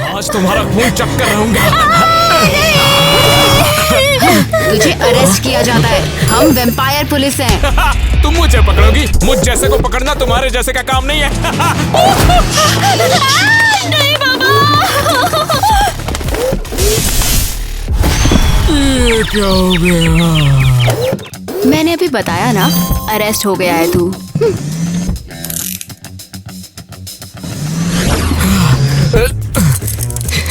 आज तुम्हारा खून चक्कर रहूंगा। तुझे अरेस्ट किया जाता है। हम वेम्पायर पुलिस हैं। तुम मुझे पकड़ोगी? मुझ जैसे को पकड़ना तुम्हारे जैसे का काम नहीं है। नहीं बाबा। ये क्या हो गया? मैंने अभी बताया ना, अरेस्ट हो गया है तू।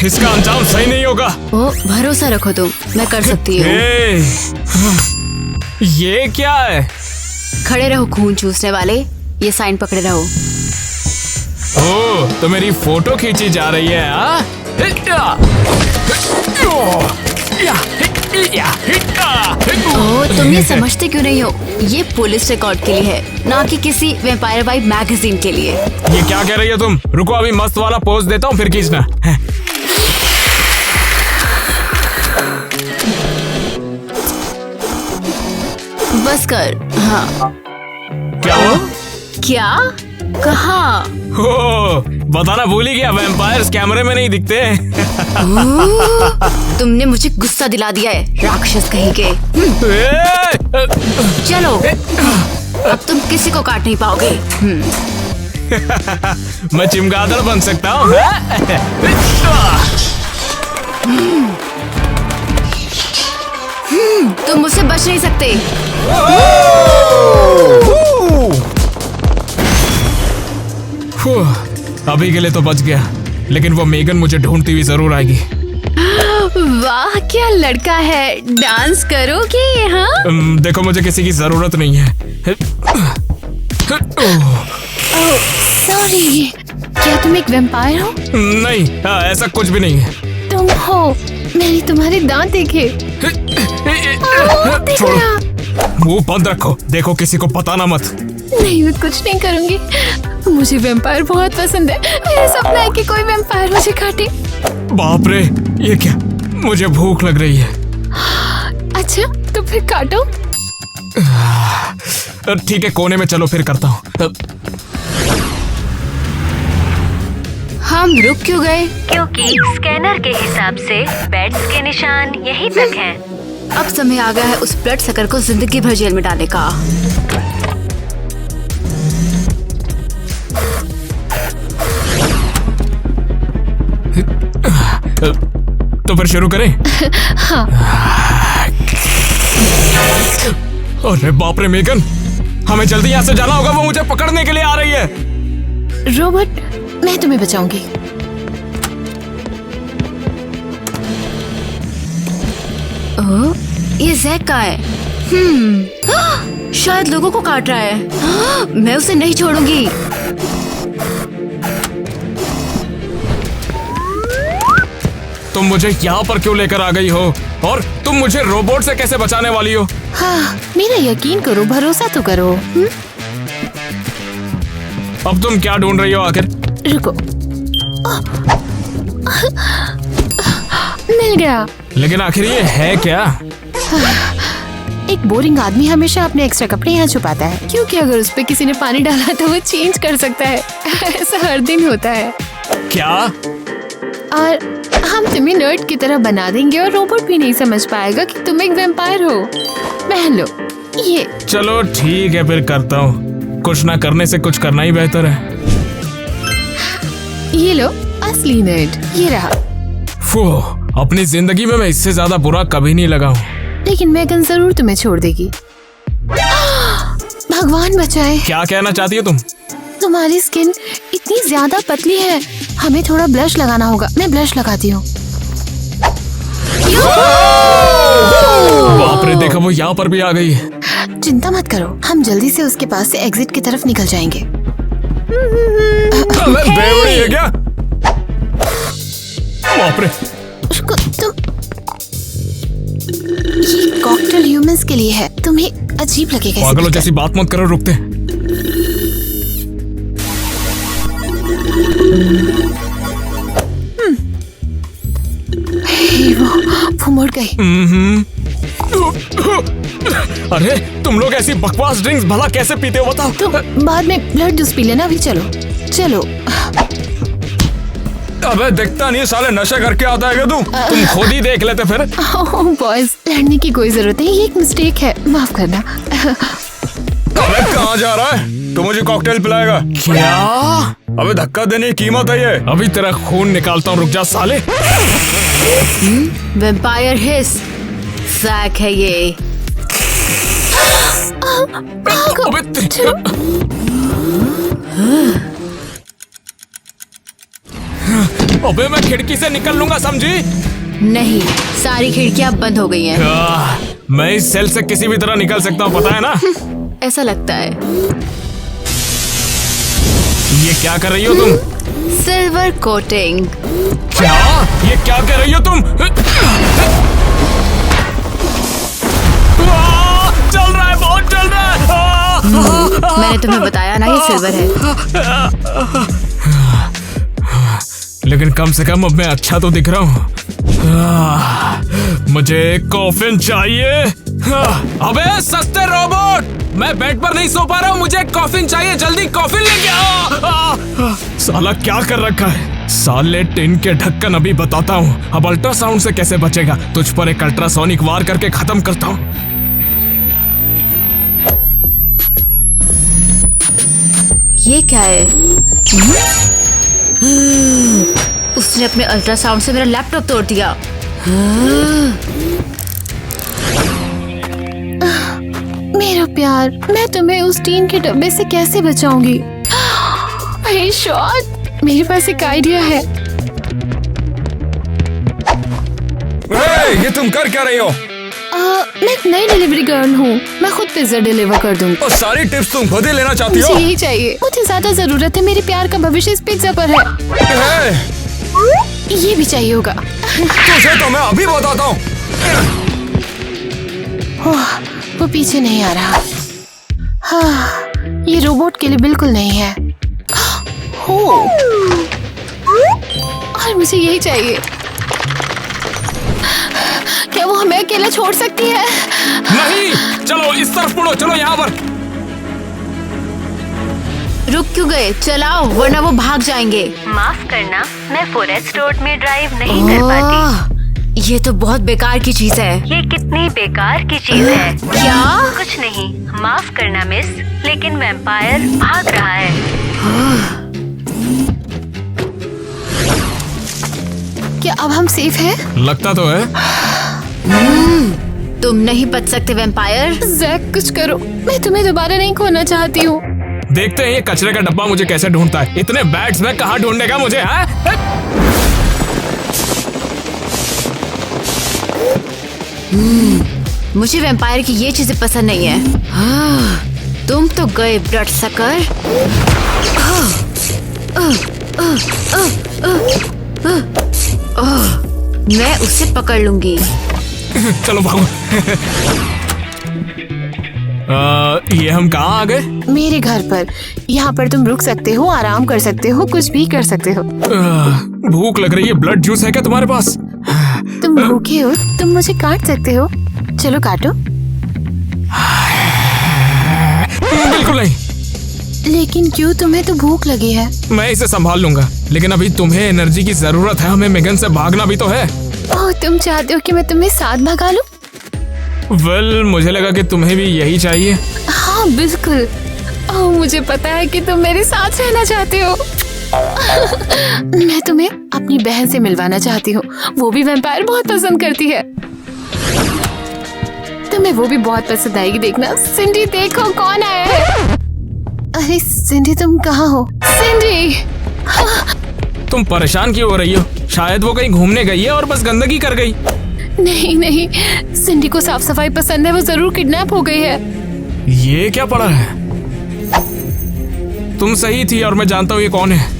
इसका अंजाम सही नहीं होगा। ओ, भरोसा रखो तुम, मैं कर सकती हूँ। ये क्या है? खड़े रहो खून चूसने वाले, ये साइन पकड़े रहो। ओ, तो मेरी फोटो खींची जा रही है हाँ? ओ, तुम ये समझते क्यों नहीं हो? ये पुलिस रिकॉर्ड के लिए है, ना कि किसी वेम्पायर वाइब मैगजीन के लिए। ये क्या कह रही हो तुम? रुको अभी मस्त वाला पोज देता हूँ फिर खींचना। बस कर। हाँ। क्या हुआ? क्या कहा? हो, बताना भूल ही गया, वैम्पायर्स कैमरे में नहीं दिखते। तुमने मुझे गुस्सा दिला दिया है, राक्षस कहीं के। चलो, अब तुम किसी को काट नहीं पाओगे। मैं चिमगादड़ बन सकता हूँ। तुम मुझसे बच नहीं सकते। अभी के लिए तो बच गया, लेकिन वो मेगन मुझे ढूंढती हुई जरूर आएगी। वाह क्या लड़का है, डांस करोगे? हाँ देखो मुझे किसी की जरूरत नहीं है। सॉरी, क्या तुम एक वेम्पायर हो? नहीं, ऐसा कुछ भी नहीं है। तुम हो, मैंने तुम्हारे दांत देखे। देख छोड़ो, रहा। मुंह बंद रखो, देखो किसी को बताना मत। नहीं, मैं कुछ नहीं करूंगी। मुझे वेम्पायर बहुत पसंद है। मेरा सपना है कि कोई वेम्पायर मुझे काटे। बाप रे, ये क्या? मुझे भूख लग रही है। अच्छा तो फिर काटो। ठीक है, कोने में चलो फिर करता हूँ। हम रुक क्यों गए? क्योंकि स्कैनर के हिसाब से बेड्स के निशान यहीं तक हैं। अब समय आ गया है उस ब्लड सकर को जिंदगी भर जेल में डालने का। तो फिर शुरू करें? हाँ। अरे बाप रे मेगन, हमें जल्दी यहाँ से जाना होगा, वो मुझे पकड़ने के लिए आ रही है। रोबोट, मैं तुम्हें बचाऊंगी। ओह, ये जैक का है। शायद लोगों को काट रहा है। मैं उसे नहीं छोड़ूंगी। तुम मुझे यहाँ पर क्यों लेकर आ गई हो? और तुम मुझे रोबोट से कैसे बचाने वाली हो? हाँ, मेरा यकीन करो, भरोसा तो करो। अब तुम क्या ढूंढ रही हो आखिर? रुको। मिल गया। लेकिन आखिर ये है क्या? एक बोरिंग आदमी हमेशा अपने एक्स्ट्रा कपड़े यहाँ छुपाता है, क्योंकि अगर उस पे किसी ने पानी डाला तो वो चेंज कर सकता है। ऐसा हर दिन होता है। क्या? और हम तुम्हें नर्ड की तरह बना देंगे और रोबोट भी नहीं समझ पाएगा कि तुम एक वैम्पायर हो। पहन लो ये। चलो ठीक है, फिर करता हूँ। कुछ ना करने से कुछ करना ही बेहतर है। ये लो असली नर्ड, ये रहा। अपनी जिंदगी में मैं इससे ज्यादा बुरा कभी नहीं लगा हूँ। लेकिन मैगन जरूर तुम्हें छोड़ देगी। भगवान बचाए। क्या कहना चाहती हो तुम? तुम्हारी स्किन इतनी ज्यादा पतली है, हमें थोड़ा ब्लश लगाना होगा। मैं ब्लश लगाती हूँ। बाप रे, देखो वो यहाँ पर भी आ गई है। चिंता मत करो, हम जल्दी से उसके पास से एग्जिट की तरफ निकल जाएंगे। बेवड़ी है क्या? बाप रे। उसको तुम, ये कॉकटेल ह्यूमंस के लिए है, तुम्हें अजीब लगेगा। पागलों जैसी बात मत करो, रुकते। वो मुड़ गई। अरे तुम लोग ऐसी बकवास ड्रिंक्स भला कैसे पीते हो बताओ? तो बाद में ब्लड जूस पी लेना। अभी चलो चलो। अबे दिखता नहीं, साले नशा करके आता है तू। तुम खुद ही देख लेते फिर। बॉयज, लड़ने की कोई जरूरत नहीं, ये एक मिस्टेक है, माफ करना। अबे कहाँ जा रहा है? तू मुझे कॉकटेल पिलाएगा क्या? अबे धक्का देने की कीमत है ये। अभी तेरा खून निकालता हूँ, रुक जा साले। वैम्पायर हिस जैक है ये। अबे मैं खिड़की से निकल लूंगा, समझी? नहीं, सारी खिड़कियां बंद हो गई हैं। मैं इस सेल से किसी भी तरह निकल सकता हूँ, पता है ना? ऐसा लगता है। ये क्या कर रही हो तुम? Silver coating. क्या? ये क्या कर रही हो तुम? चल रहा है, बहुत चल रहा है। मैंने तुम्हें बताया ना, ये सिल्वर है। लेकिन कम से कम अब मैं अच्छा तो दिख रहा हूँ। मुझे कॉफिन चाहिए। अबे सस्ते रोबोट, मैं बेड पर नहीं सो पा रहा हूँ, मुझे कॉफिन चाहिए, जल्दी कॉफिन लेके आओ। साला क्या कर रखा है? साले टिन के ढक्कन अभी बताता हूँ। अब अल्ट्रासाउंड से कैसे बचेगा? तुझ पर एक अल्ट्रासोनिक वार करके खत्म करता हूँ। ये क्या है? उसने अपने अल्ट्रासाउंड से मेरा लैपटॉप तोड़ दिया। मेरा प्यार, मैं तुम्हें उस टीन के डब्बे से कैसे बचाऊंगी? भाई शॉट, मेरे पास एक आइडिया है। ये तुम कर क्या रही हो? मैं एक नई डिलीवरी गर्ल हूँ, मैं खुद पिज्जा डिलीवर कर दूंगी। और सारी टिप्स तुम खुद ही लेना चाहती हो? मुझे यही चाहिए, मुझे ज्यादा जरूरत है, मेरे प्यार का भविष्य इस पिज्जा पर है। ये भी चाहिए होगा। तुझे तो मैं अभी बताता हूँ। वो पीछे नहीं आ रहा। हाँ, ये रोबोट के लिए बिल्कुल नहीं है। हो, और मुझे यही चाहिए। क्या वो हमें अकेला छोड़ सकती है? नहीं, चलो इस तरफ मुड़ो, चलो यहाँ पर। रुक क्यों गए? चलाओ, वरना वो भाग जाएंगे। माफ करना, मैं फॉरेस्ट रोड में ड्राइव नहीं कर पाती। ये तो बहुत बेकार की चीज है। ये कितनी बेकार की चीज है। क्या? कुछ नहीं, माफ करना मिस, लेकिन वैम्पायर भाग रहा है। क्या अब हम सेफ हैं? लगता तो है। तुम नहीं बच सकते वैम्पायर। जैक, कुछ करो, मैं तुम्हें दोबारा नहीं खोना चाहती हूँ। देखते हैं ये कचरे का डब्बा मुझे कैसे ढूंढता है। इतने बैट्स में कहाँ ढूंढने का मुझे? मुझे वैम्पायर की ये चीजें पसंद नहीं है। तुम तो गए ब्लड सकर। मैं उसे पकड़ लूंगी। चलो भागो। ये हम कहाँ आ गए? मेरे घर पर। यहाँ पर तुम रुक सकते हो, आराम कर सकते हो, कुछ भी कर सकते हो। भूख लग रही है, ब्लड जूस है क्या तुम्हारे पास? तुम भूखे हो, तुम मुझे काट सकते हो, चलो काटो। बिल्कुल नहीं। लेकिन क्यों? तुम्हें तो भूख लगी है। मैं इसे संभाल लूंगा, लेकिन अभी तुम्हें एनर्जी की जरूरत है। हमें मेगन से भागना भी तो है। ओह, तुम चाहते हो कि मैं तुम्हें साथ भगा लूं? वेल, मुझे लगा कि तुम्हें भी यही चाहिए। हाँ बिल्कुल। ओह, मुझे पता है कि तुम मेरे साथ रहना चाहते हो। मैं तुम्हें अपनी बहन से मिलवाना चाहती हूँ, वो भी वैम्पायर बहुत पसंद करती है। तुम्हें वो भी बहुत पसंद आएगी, देखना। सिंडी, देखो कौन आया है। अरे सिंडी, तुम कहाँ हो? सिंडी! तुम परेशान क्यों हो रही हो? शायद वो कहीं घूमने गई है और बस गंदगी कर गई। नहीं नहीं, सिंडी को साफ सफाई पसंद है, वो जरूर किडनैप हो गई है। ये क्या पड़ा है? तुम सही थी और मैं जानता हूँ ये कौन है।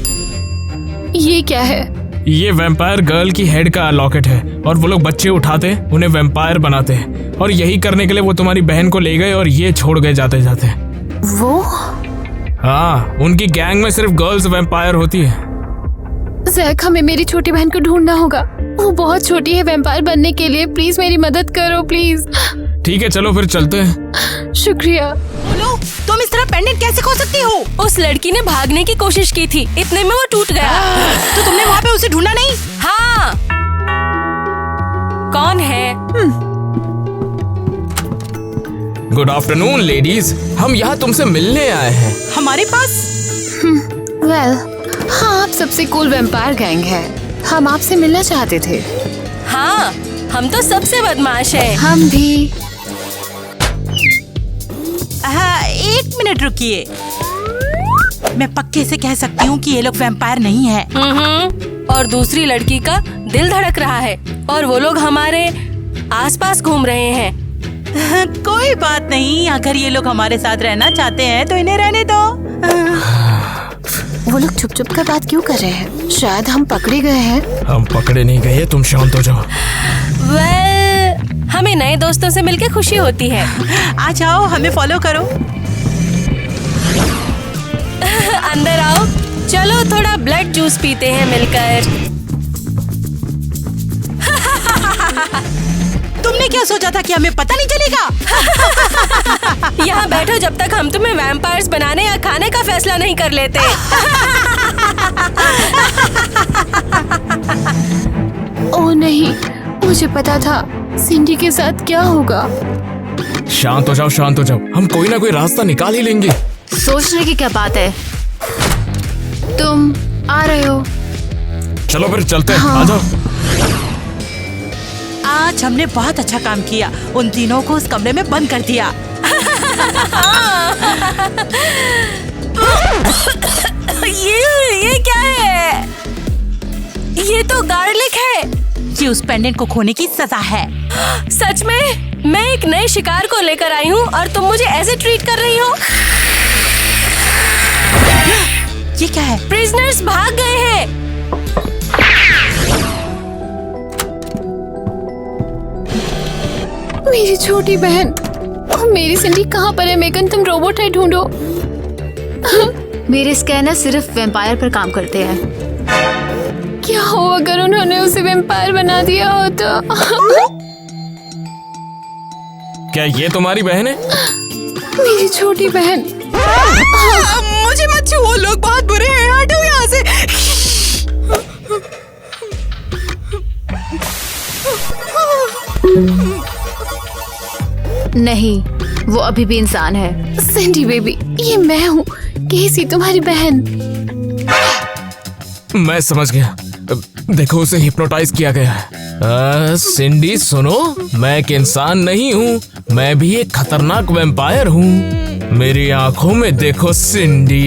ये क्या है? ये वैम्पायर गर्ल की हेड का लॉकेट है और वो लोग बच्चे उठाते उन्हें वैम्पायर बनाते हैं और यही करने के लिए वो तुम्हारी बहन को ले गए और ये छोड़ गए जाते जाते। वो? हाँ, उनकी गैंग में सिर्फ गर्ल्स वैम्पायर होती है। जैक, हमें मेरी छोटी बहन को ढूंढना होगा, वो बहुत छोटी है वैम्पायर बनने के लिए। प्लीज मेरी मदद करो, प्लीज। ठीक है, चलो फिर चलते हैं। शुक्रिया। बोलो, तुम इस तरह पेंडेंट कैसे खो सकती हो? उस लड़की ने भागने की कोशिश की थी, इतने में वो टूट गया। तो तुमने वहाँ पे उसे ढूंढा नहीं? हाँ। कौन है? गुड आफ्टरनून लेडीज, हम यहाँ तुमसे मिलने आए हैं। हमारे पास? वेल, हाँ, आप सबसे कूल वैम्पायर गैंग है। हम आपसे मिलना चाहते थे। हाँ, हम तो सबसे बदमाश हैं। हम भी। हाँ, 1 मिनट रुकिए। मैं पक्के से कह सकती हूँ कि ये लोग वैम्पायर नहीं है। और दूसरी लड़की का दिल धड़क रहा है और वो लोग हमारे आसपास घूम रहे हैं। कोई बात नहीं, अगर ये लोग हमारे साथ रहना चाहते हैं तो इन्हें रहने दो। वो लोग चुप चुप कर बात क्यों कर रहे हैं? शायद हम पकड़े गए हैं। हम पकड़े नहीं गए, तुम शांत हो जाओ। वेल, हमें नए दोस्तों से मिलकर खुशी होती है। आ जाओ, हमें फॉलो करो। अंदर आओ, चलो थोड़ा ब्लड जूस पीते हैं मिलकर। तुमने क्या सोचा था कि हमें पता नहीं चलेगा? यहाँ बैठो जब तक हम तुम्हें वैम्पायर्स बनाने या खाने का फैसला नहीं कर लेते। ओह नहीं, मुझे पता था सिंडी के साथ क्या होगा। शांत हो जाओ, शांत हो जाओ, हम कोई ना कोई रास्ता निकाल ही लेंगे। सोचने की क्या बात है, तुम आ रहे हो? चलो फिर चलते हैं, हाँ। आ जाओ। आज हमने बहुत अच्छा काम किया, उन तीनों को उस कमरे में बंद कर दिया। ये क्या है? ये तो गार्लिक है। ये उस पेंडेंट को खोने की सजा है। सच में? मैं एक नए शिकार को लेकर आई हूँ और तुम मुझे ऐसे ट्रीट कर रही हो? ये क्या है? प्रिजनर्स भाग गए हैं। मेरी छोटी बहन, ओह, मेरी सिंडी कहाँ पर है? मेगन, तुम रोबोट है, ढूंढो। मेरे स्कैनर सिर्फ वैम्पायर पर काम करते हैं। क्या हो अगर उन्होंने उसे वैम्पायर बना दिया हो तो? क्या ये तुम्हारी बहन है? मेरी छोटी बहन। मुझे मत छुओ, लोग बहुत बुरे हैं, हटो यहाँ से। नहीं, वो अभी भी इंसान है। सिंडी बेबी, ये मैं हूँ, केसी, तुम्हारी बहन। मैं समझ गया, देखो उसे हिप्नोटाइज किया गया है। सिंडी सुनो, मैं एक इंसान नहीं हूँ, मैं भी एक खतरनाक वैम्पायर हूँ। मेरी आंखों में देखो सिंडी।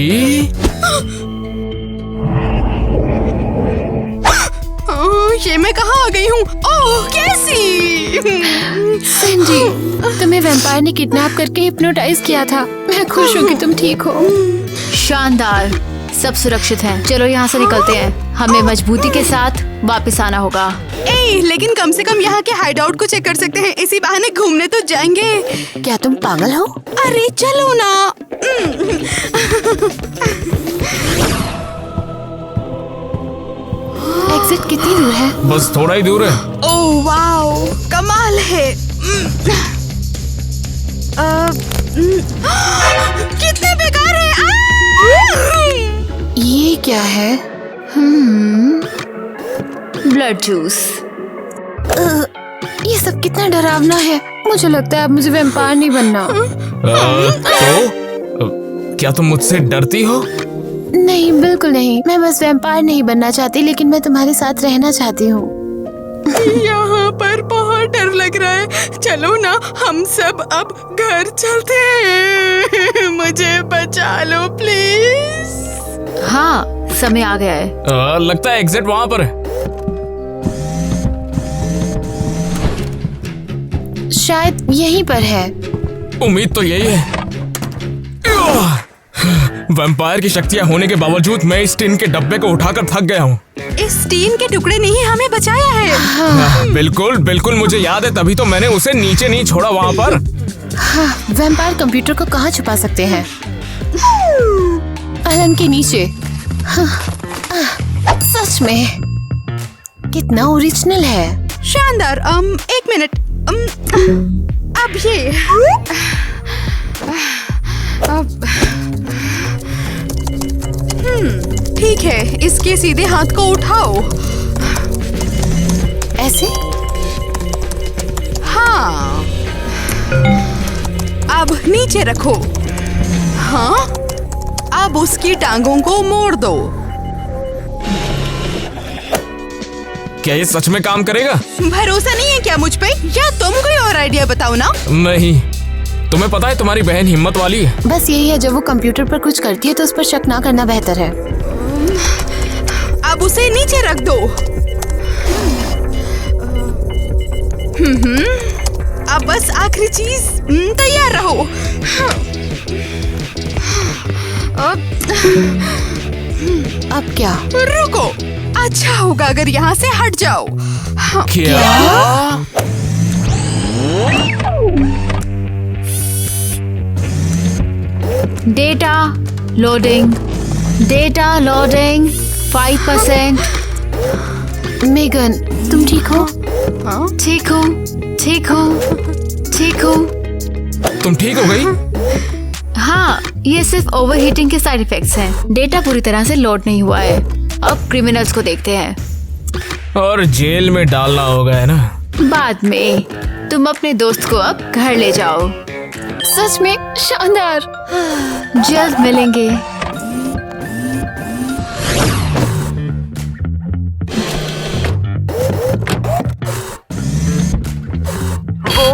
ये मैं कहाँ आ गई हूँ? ओह, कैसी? सिंडी, तुम्हें वैम्पायर ने किडनैप करके हिप्नोटाइज किया था। मैं खुश हूँ कि तुम ठीक हो। शानदार, सब सुरक्षित हैं। चलो यहाँ से निकलते हैं, हमें मजबूती के साथ वापस आना होगा। लेकिन कम से कम यहाँ के हाइड आउट को चेक कर सकते हैं, इसी बहाने घूमने तो जाएंगे। क्या तुम पागल हो? अरे चलो ना। एग्जिट कितनी दूर है? बस थोड़ा ही दूर है। ओह वाओ, कमाल है। कितने बेकार है। ये क्या है? Blood juice. ये सब कितना डरावना है। मुझे लगता है अब मुझे वैम्पायर नहीं बनना। क्या तुम मुझसे डरती हो? नहीं, बिल्कुल नहीं। मैं बस वैम्पायर नहीं बनना चाहती, लेकिन मैं तुम्हारे साथ रहना चाहती हूँ। यहाँ पर बहुत डर लग रहा है। चलो ना, हम सब अब घर चलते हैं। मुझे बचा लो प्लीज। हाँ, समय आ गया है। लगता है एग्जिट वहाँ पर है। शायद यहीं पर है। उम्मीद तो यही है। वैम्पायर की शक्तियाँ होने के बावजूद मैं इस टिन के डब्बे को उठाकर थक गया हूँ। इस टीम के टुकड़े ने ही हमें बचाया है। बिल्कुल बिल्कुल, मुझे याद है, तभी तो मैंने उसे नीचे नहीं छोड़ा वहाँ पर। हाँ, वैम्पायर कंप्यूटर को कहाँ छुपा सकते हैं? पलंग के नीचे। हाँ, सच में कितना ओरिजिनल है। शानदार। 1 मिनट। अब ये अब ठीक है, इसके सीधे हाथ को उठाओ। ऐसे? हाँ, अब नीचे रखो। हाँ, अब उसकी टांगों को मोड़ दो। क्या ये सच में काम करेगा? भरोसा नहीं है क्या मुझ पे? या तुम कोई और आइडिया बताओ ना। नहीं, तुम्हें पता है तुम्हारी बहन हिम्मत वाली है। बस यही है, जब वो कंप्यूटर पर कुछ करती है तो उस पर शक ना करना बेहतर है। अब उसे नीचे रख दो। अब बस आखिरी चीज, तैयार रहो। अब क्या? रुको, अच्छा होगा अगर यहाँ से हट जाओ। क्या? Data loading, data loading 5%। Megan, तुम ठीक हो? ठीक हो, ठीक हो, ठीक हो। तुम ठीक हो गई? हाँ, ये सिर्फ ओवरहीटिंग के साइड इफेक्ट्स हैं। डेटा पूरी तरह से लोड नहीं हुआ है। अब क्रिमिनल्स को देखते हैं। और जेल में डालना होगा, है ना? बाद में। तुम अपने दोस्त को अब घर ले जाओ। सच में शानदार। जल्द मिलेंगे। वो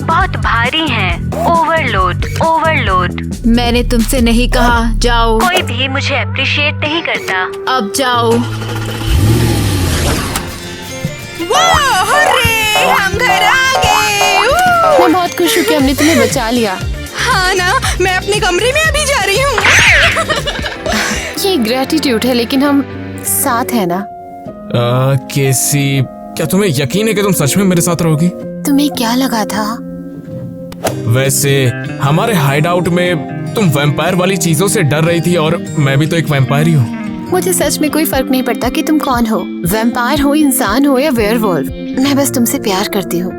बहुत भारी हैं। Overload, overload. मैंने तुमसे नहीं कहा जाओ। कोई भी मुझे अप्रिशिएट नहीं करता। अब जाओ। हर्रे, हम घर आ गए। मैं बहुत खुश हूँ कि हमने तुम्हें बचा लिया। हाँ ना, मैं अपने कमरे में अभी जा रही हूँ। ये ग्रेटिट्यूड है, लेकिन हम साथ हैं ना? केसी, क्या तुम्हें यकीन है कि तुम सच में मेरे साथ रहोगी? तुम्हें क्या लगा था? वैसे हमारे हाइड आउट में तुम वैम्पायर वाली चीजों से डर रही थी, और मैं भी तो एक वैम्पायर ही हूँ। मुझे सच में कोई फर्क नहीं पड़ता कि तुम कौन हो, वैम्पायर हो, इंसान हो या वेयरवुल्फ। मैं बस तुमसे प्यार करती हूँ।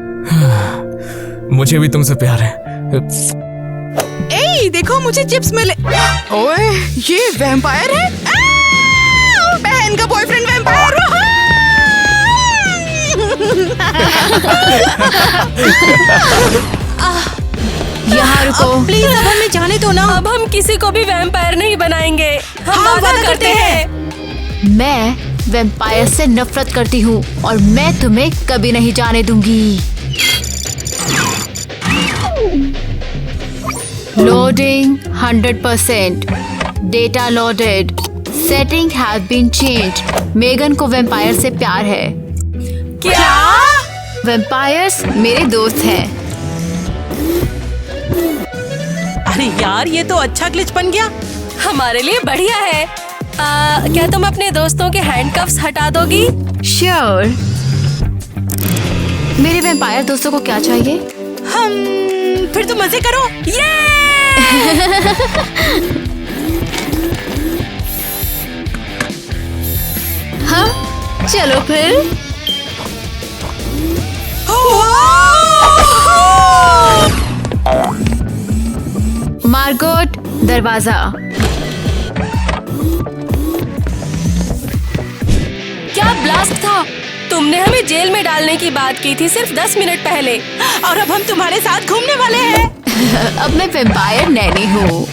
मुझे भी तुमसे प्यार है। ए, देखो मुझे चिप्स मिले। ओए, ये वैम्पायर है? बहन का बॉयफ्रेंड वैम्पायर। यहाँ रुको। प्लीज अब हमें जाने दो ना। अब हम किसी को भी वैम्पायर नहीं बनाएंगे। हम वादा करते हैं। मैं वैम्पायर से नफरत करती हूँ और मैं तुम्हें कभी नहीं जाने दूंगी। Loading 100%। Data loaded. Setting have been changed. Megan को वैम्पायर से प्यार है। क्या? वैम्पायर्स मेरे दोस्त हैं। अरे यार, ये तो अच्छा ग्लिच बन गया। हमारे लिए बढ़िया है। क्या तुम अपने दोस्तों के हैंडकफ्स हटा दोगी? श्योर। मेरे वैम्पायर दोस्तों को क्या चाहिए? फिर तो मजे करो। हाँ, चलो फिर। मार्गोट, दरवाजा। क्या ब्लास्ट था? तुमने हमें जेल में डालने की बात की थी सिर्फ 10 मिनट पहले, और अब हम तुम्हारे साथ घूमने वाले हैं। अब मैं वैम्पायर नैनी हूँ।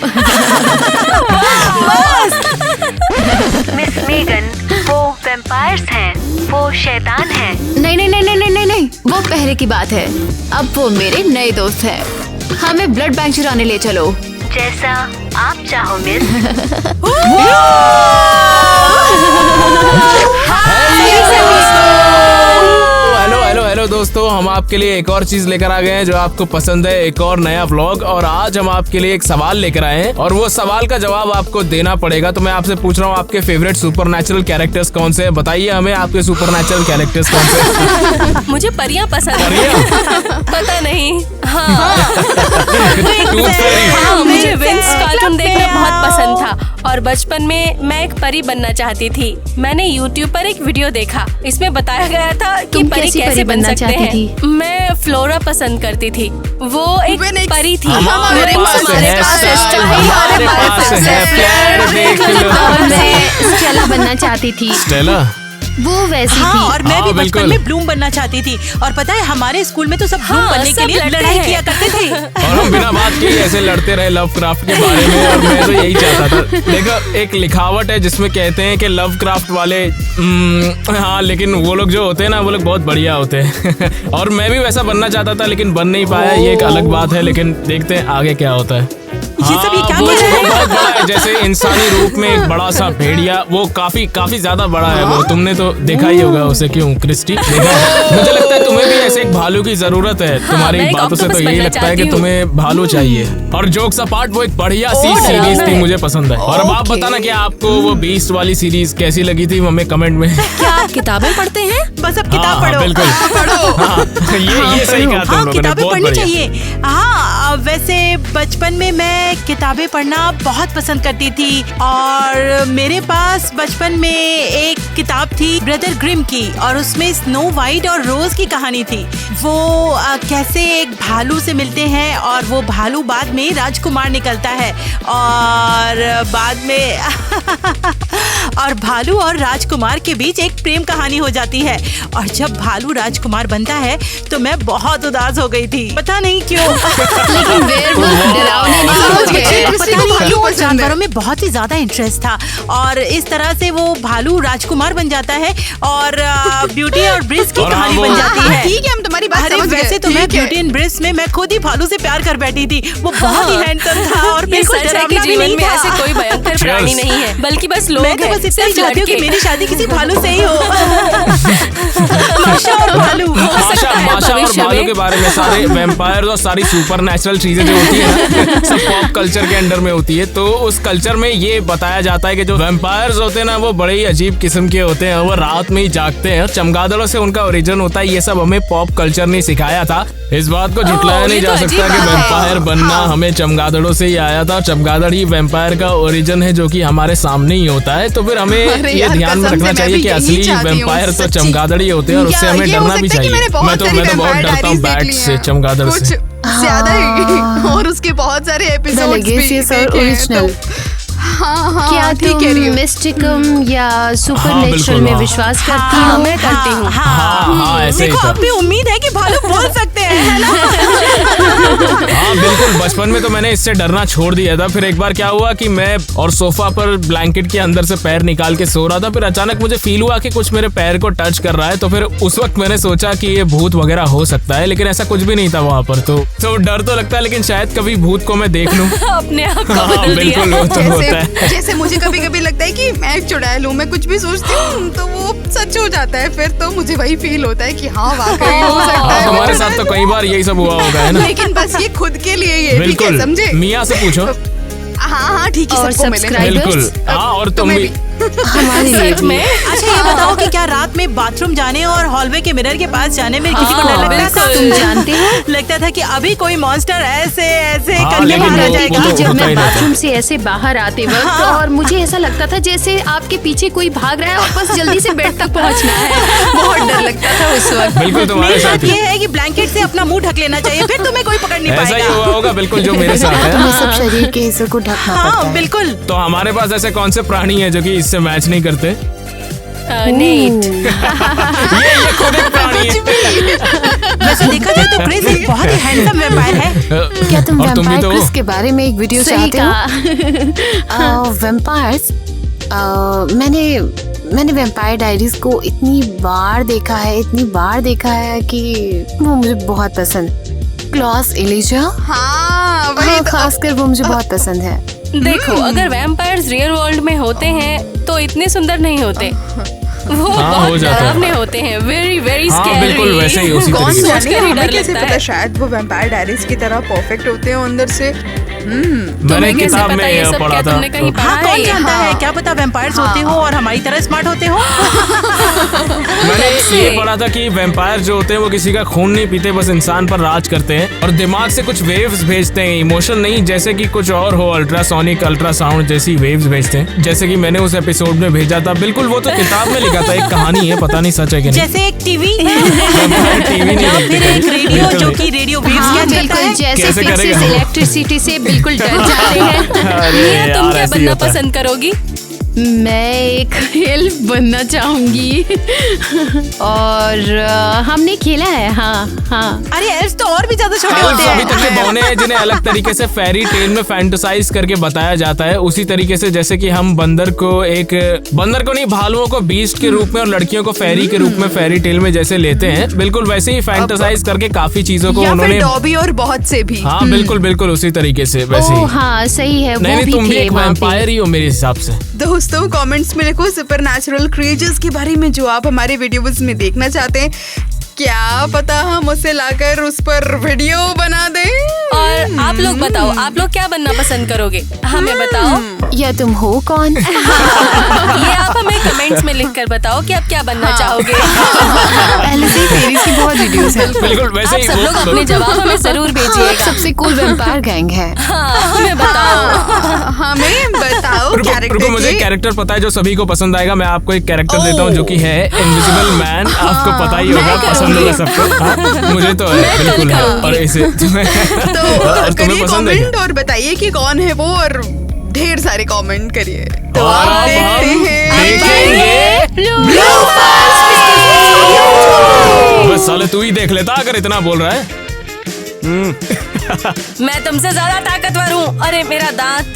मिस मेगन, वो वैम्पायर्स हैं। वो शैतान हैं। नहीं नहीं नहीं नहीं नहीं नहीं नहीं, वो पहले की बात है। अब वो मेरे नए दोस्त हैं। हमें ब्लड बैंक चुराने ले चलो। जैसा आप चाहो मिस। हेलो हेलो हेलो दोस्तों, हम आपके लिए एक और चीज लेकर आ गए हैं जो आपको पसंद है, एक और नया व्लॉग। और आज हम आपके लिए एक सवाल लेकर आए हैं और वो सवाल का जवाब आपको देना पड़ेगा। तो मैं आपसे पूछ रहा हूँ, आपके फेवरेट सुपरनैचुरल कैरेक्टर्स कौन से हैं? बताइए हमें, आपके सुपरनैचुरल कैरेक्टर्स कौन से हैं? मुझे परियां पसंद है। परियां? पता नहीं। Tooth fairy। हाँ, मुझे विंक्स कार्टून देखना बहुत पसंद था और बचपन में मैं एक परी बनना चाहती थी। मैंने YouTube पर एक वीडियो देखा, इसमें बताया गया था कि तुम परी कैसी कैसे परी बन बनना सकते चाहती हैं। थी? मैं फ्लोरा पसंद करती थी, वो एक Phoenix। परी थी। हमारे पास है स्टाइल, हमारे पास है प्यार, देख लो। और मैं स्टेला बनना चाहती थी, स्टेला? वो वैसी हाँ, थी। और मैं हाँ, भी बचपन बिल्कुल। में ब्लूम बनना चाहती थी। और पता है हमारे स्कूल में तो सब ब्लूम हाँ, बनने के सब लिए लड़ते लड़ाई हैं। किया करते थे। और हम बिना बात किए ऐसे लड़ते रहे लव क्राफ्ट के बारे में, और मैं तो यही चाहता था। देखो, एक लिखावट है जिसमें कहते हैं कि लव क्राफ्ट वाले हाँ, लेकिन वो लोग जो होते हैं ना, वो लोग बहुत बढ़िया होते हैं। और मैं भी वैसा बनना चाहता था लेकिन बन नहीं पाया, ये एक अलग बात है। लेकिन देखते हैं आगे क्या होता है। ये सब ये क्या वो कह रहे वो हैं? बहुत बड़ा है, जैसे इंसानी रूप में एक बड़ा सा भेड़िया, वो काफी ज्यादा बड़ा है वो। तुमने तो देखा ही होगा उसे, क्यों क्रिस्टी? देखा है? मुझे लगता है तुम्हें भी ऐसे एक भालू की जरूरत है। तुम्हारी मैं एक बातों से तो octopus यही बनना लगता है कि चाहती हूँ। तुम्हें भालू चाहिए। और जोक्स अपार्ट, वो एक बढ़िया सी सीरीज थी, मुझे पसंद है। और अब आप बताना कि आपको वो बीस्ट वाली सीरीज कैसी लगी थी, हमें कमेंट में। क्या आप किताबें पढ़ते हैं? बस अब हाँ, किताब हाँ, पढ़ो। बिल्कुल। हाँ, ये सही कहा तुम हाँ, लोगों ने, किताबें बहुत पढ़नी बढ़िया। चाहिए। हाँ, वैसे बचपन में मैं किताबें पढ़ना बहुत पसंद करती थी। और मेरे पास बचपन में एक किताब थी ब्रदर ग्रिम की, और उसमें स्नो वाइट और रोज की कहानी थी। वो कैसे एक भालू से मिलते हैं और वो भालू बाद में राजकुमार निकलता है, और बाद में और भालू और राजकुमार के बीच एक प्रेम कहानी हो जाती है। और जब भालू राजकुमार बनता है तो मैं बहुत उदास हो गई थी, पता नहीं क्यों। लेकिन वेयरवुल्फ डरावने नहीं होते। पता नहीं क्यों जानवरों में बहुत ही ज्यादा इंटरेस्ट था, और इस तरह से वो भालू राजकुमार बन जाता है और ब्यूटी और ब्रिज की और हाँ, कहानी वो- बन जाती है। ठीक है, हम तुम्हारी बात अरे समझ गए। वैसे तो मैं ठीक है। ब्यूटी एंड ब्रिज में मैं खुद ही भालू से प्यार कर बैठी थी। वो बहुत ही हैंडसम था और ये बिल्कुल सच है कि डरावना भी जीवन नहीं में था। ऐसे कोई भयंकर प्राणी Cheers। नहीं है, बल्कि बस लोग मैं तो हैं, बस इतना ही सिर्फ चाहती हूँ कि लड़के। मेरी शादी किसी भालू से ही हो। माशा और भालू। माशा सकता है माशा और भविष्य भालू में। के बारे में, सारे वैम्पायर और सारी सुपर नेचुरल चीजें जो होती है ना, सब पॉप कल्चर के अंडर में होती है। तो उस कल्चर में ये बताया जाता है कि जो वैम्पायर्स होते हैं ना, वो बड़े ही अजीब किस्म के होते हैं। वो रात में ही जागते हैं, चमगादड़ों से उनका ओरिजिन होता है। ये सब हमें पॉप कल्चर ने सिखाया था। इस बात को झुटलाया नहीं ये जा तो सकता अजीब कि बात है। वैम्पायर बनना हमें चमगादड़ों से ही आया था। चमगादड़ ही वैम्पायर का ओरिजिन है, जो कि हमारे सामने ही होता है। तो फिर हमें अरे ये यार, ध्यान में कसम रखना से मैं चाहिए भी कि यही असली चाहती हूँ, वैम्पायर तो सच्ची। चमगादड़ ही होते हैं, और उससे या हमें ये हो डरना भी सकता है कि चाहिए। मैंने बहुत मैं तो सारी बहुत Vampire डरता हूँ Diaries देख बैट ली से, हैं। चमगादड़ कुछ से। ज्यादा ही, और उसके बहुत सारे एपिसोड्स भी Legacies और देखे हैं, original। तो हाँ क्या ठीक तुम कह रही हो। मिस्टिकम या सुपरनेचुरल बिल्कुल, में हाँ। विश्वास करती हाँ, हो? मैं करती हूँ। हाँ, ऐसे ही देखो था। अब भी उम्मीद है कि भालू बोल सकते हैं, है ना? हाँ बिल्कुल, बचपन में तो मैंने इससे डरना छोड़ दिया था। फिर एक बार क्या हुआ कि मैं और सोफा पर ब्लैंकेट के अंदर से पैर निकाल के सो रहा था। फिर अचानक मुझे फील हुआ कि कुछ मेरे पैर को टच कर रहा है। तो फिर उस वक्त मैंने सोचा कि ये भूत वगैरह हो सकता है, लेकिन ऐसा कुछ भी नहीं था वहाँ पर। तो डर तो लगता है, लेकिन शायद कभी भूत को मैं देख लूँ। अपने आप को हाँ बदल बिल्कुल, दिया। वो तो होता है। जैसे मुझे कभी कभी लगता है कि मैं चुड़ैल हूँ, मैं कुछ भी सोचती हूँ तो वो सच हो जाता है। फिर तो मुझे वही फील होता है कि हाँ वाकई हो सकता हाँ, है। तुम्हारे साथ तो कई बार यही सब हुआ होगा, है ना? लेकिन बस ये खुद के लिए ये ठीक है, बिल्कुल, समझे? मियाँ से पूछो। हाँ ठीक है, और सबको मिलेगा। subscribers? बिल्कुल, हाँ, और तुम तुम्हें भी। हमारे लिए सच भी। में? अच्छा ये बताओ कि क्या रात में बाथरूम जाने और हॉलवे के मिरर के पास जाने में किसी को डर हाँ, लगता था? बिल्कुल। तुम जानते हो, लगता था कि अभी कोई मॉन्स्टर ऐसे ऐसे हाँ, करके लेकिन बाहर आ वो- जाएगा। वो तो जब होता मैं ही रहता है। बाथरूम से ऐसे बाहर आते वक्त और मुझे ऐसा लगता था जैसे आपके पीछे कोई भाग रहा है और बस जल्दी से बेड तक पहुंचना है। बहुत डर लगता था उस वक्त। बिल्कुल तुम्हारे मेरी साथ बात ही ये है कि ब्लैंकेट से अपना मुंह ढक लेना चाहिए, फिर तुम्हें कोई पकड़ नहीं ऐसा ही पाएगा। हुआ होगा, बिल्कुल जो मेरे साथ है। तुम्हें सब शरीर के हिस्सों को ढकना पड़ता हाँ है। बिल्कुल। तो हमारे पास ऐसे कौन से प्राणी हैं जो कि इससे मैच नहीं करते? नहीं, ये खुद एक प्राणी है। वैसे देखा जाए तो क्रिस एक बहुत ही हैंडसम वैम्पायर है। क्या तुम और तुम भी वैम्पायर तो क्रिस के बारे में एक वीडियो सही चाहते हो? वैम्पायर्स, मैंने वैम्पायर डायरीज को इतनी बार देखा है कि वो मुझे बहुत पसंद। क्लॉस एलिजा, हाँ वही हाँ, तो। खासकर वो मुझे बहुत पसंद है। देखो अगर वैम्पायर्स रियल वर्ल्ड में होते हैं तो इतने सुंदर नहीं होते। वो हाँ, हो बहुत जाता है। डरावने होते हैं, वेरी वेरी हाँ स्कैरी। बिल्कुल वैसे ही उसी कौन तरीके से। सोच कर ही जाने, डर हमें कैसे लगता पता, है। शायद वो वैम्पायर डायरीज की तरह परफेक्ट होते हैं अंदर से। मैंने तुम्हें कैसे किताब पता ये में सब? पढ़ा क्या था। तुमने कहीं पढ़ा हाँ, है कौन ये? जानता है, क्या पता वैम्पायर्स होते हो और हमारी तरह स्मार्ट होते हो। मैंने ये पढ़ा था कि वैम्पायर जो होते हैं वो किसी का खून नहीं पीते, बस इंसान पर राज करते हैं और दिमाग से कुछ वेव्स भेजते हैं, इमोशन नहीं, जैसे कि कुछ और हो, अल्ट्रासोनिक अल्ट्रासाउंड जैसी वेव्स भेजते हैं, जैसे कि मैंने उस एपिसोड में भेजा था। बिल्कुल वो तो किताब में लिखा था, एक कहानी है, पता नहीं सच है कि नहीं। जैसे एक टीवी टीवी नहीं या देखते फिर एक कभी। रेडियो बिल्कुल जो नहीं। कि रेडियो वेव्स हाँ क्या करता बिल्कुल, है। जैसे कैसे फिक्सेस करेगा? इलेक्ट्रिसिटी से बिल्कुल डर जाते हैं। अरे मिया, तुम यार, क्या ऐसे ही बनना होता है। पसंद करोगी? मैं एक एल्फ बनना चाहूंगी और हमने खेला है। हाँ हाँ अरे एल्फ तो और भी ज्यादा छोटे एल्फ होते अभी तक के हैं। बौने हैं जिन्हें अलग तरीके से फेरी टेल में फैंटेसाइज करके बताया जाता है। उसी तरीके से जैसे कि हम बंदर को नहीं, भालुओं को बीस्ट के रूप में और लड़कियों को फेरी के रूप में फेरी टेल में जैसे लेते हैं, बिल्कुल वैसे ही फैंटेसाइज करके काफी चीजों को या फिर उन्होंने। डॉबी और बहुत से भी। हाँ बिल्कुल बिल्कुल उसी तरीके से वैसे ही। ओ हाँ सही है, नहीं वो नहीं, भी तुम भी थे एक वहाँ पे। वैम्पायर ही हो मेरे हिसाब से। दोस्तों कमेंट्स में लिखो सुपरनैचुरल क्रिएचर्स के बारे में जो आप हमारे वीडियोस में देखना चाहते हैं। क्या पता हम उसे लाकर उस पर वीडियो बना दें। और आप लोग बताओ, आप लोग क्या बनना पसंद करोगे? हमें बताओ। या तुम हो कौन? ये आप हमें कमेंट्स में लिखकर बताओ कि आप क्या बनना चाहोगे। पहले से ही फेरीज की बहुत वीडियोस हैं। बिल्कुल वैसे आप ही सब लोग अपने जवाब हमें जरूर भेजिएगा। सबसे कूल वैम्पायर गैंग है। हाँ, हमें बताओ। हमें बताओ रुको कैरेक्टर मुझे के। कैरेक्टर पता है जो सभी को पसंद आएगा। मैं आपको एक कैरेक्टर देता हूँ जो कि है इनविजिबल मैन। आपको पता ही होगा, पसंद होगा सबको। हाँ, मुझे तो है, बिल्कुल है। और इसे और तो तुम्हें करिए पसंद है कमेंट और बताइए कि कौन है वो, और ढेर सारे कमेंट करिए। तो और आप अब देखते हम हैं देखेंगे। बस साले तू ही देख लेता अगर इतना बोल रहा है। मैं तुमसे ज्यादा ताकतवर हूँ। अरे मेरा दांत।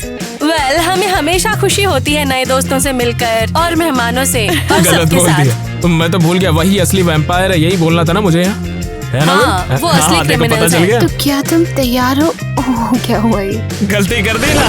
वेल, हमें हमेशा खुशी होती है नए दोस्तों से मिलकर और मेहमानों से और गलत सबके बोल साथ। दिया। तो मैं तो भूल गया, वही असली वैम्पायर है, यही बोलना था ना मुझे यहाँ, है ना? हाँ, वो असली देखो, पता criminals चल हैं। गया। तो क्या तुम तैयार हो? ओह क्या हुआ ये? गलती कर दी ना।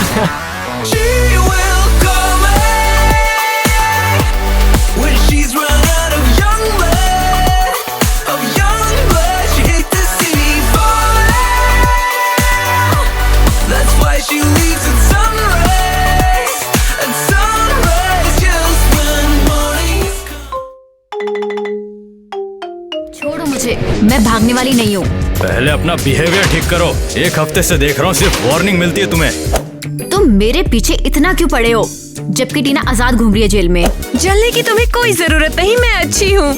छोड़ो मुझे, मैं भागने वाली नहीं हूँ। पहले अपना बिहेवियर ठीक करो। एक हफ्ते से देख रहा हूँ, सिर्फ वार्निंग मिलती है तुम्हें। तुम मेरे पीछे इतना क्यों पड़े हो जबकि टीना आजाद घूम रही है जेल में? जलने की तुम्हें कोई जरूरत नहीं, मैं अच्छी हूँ।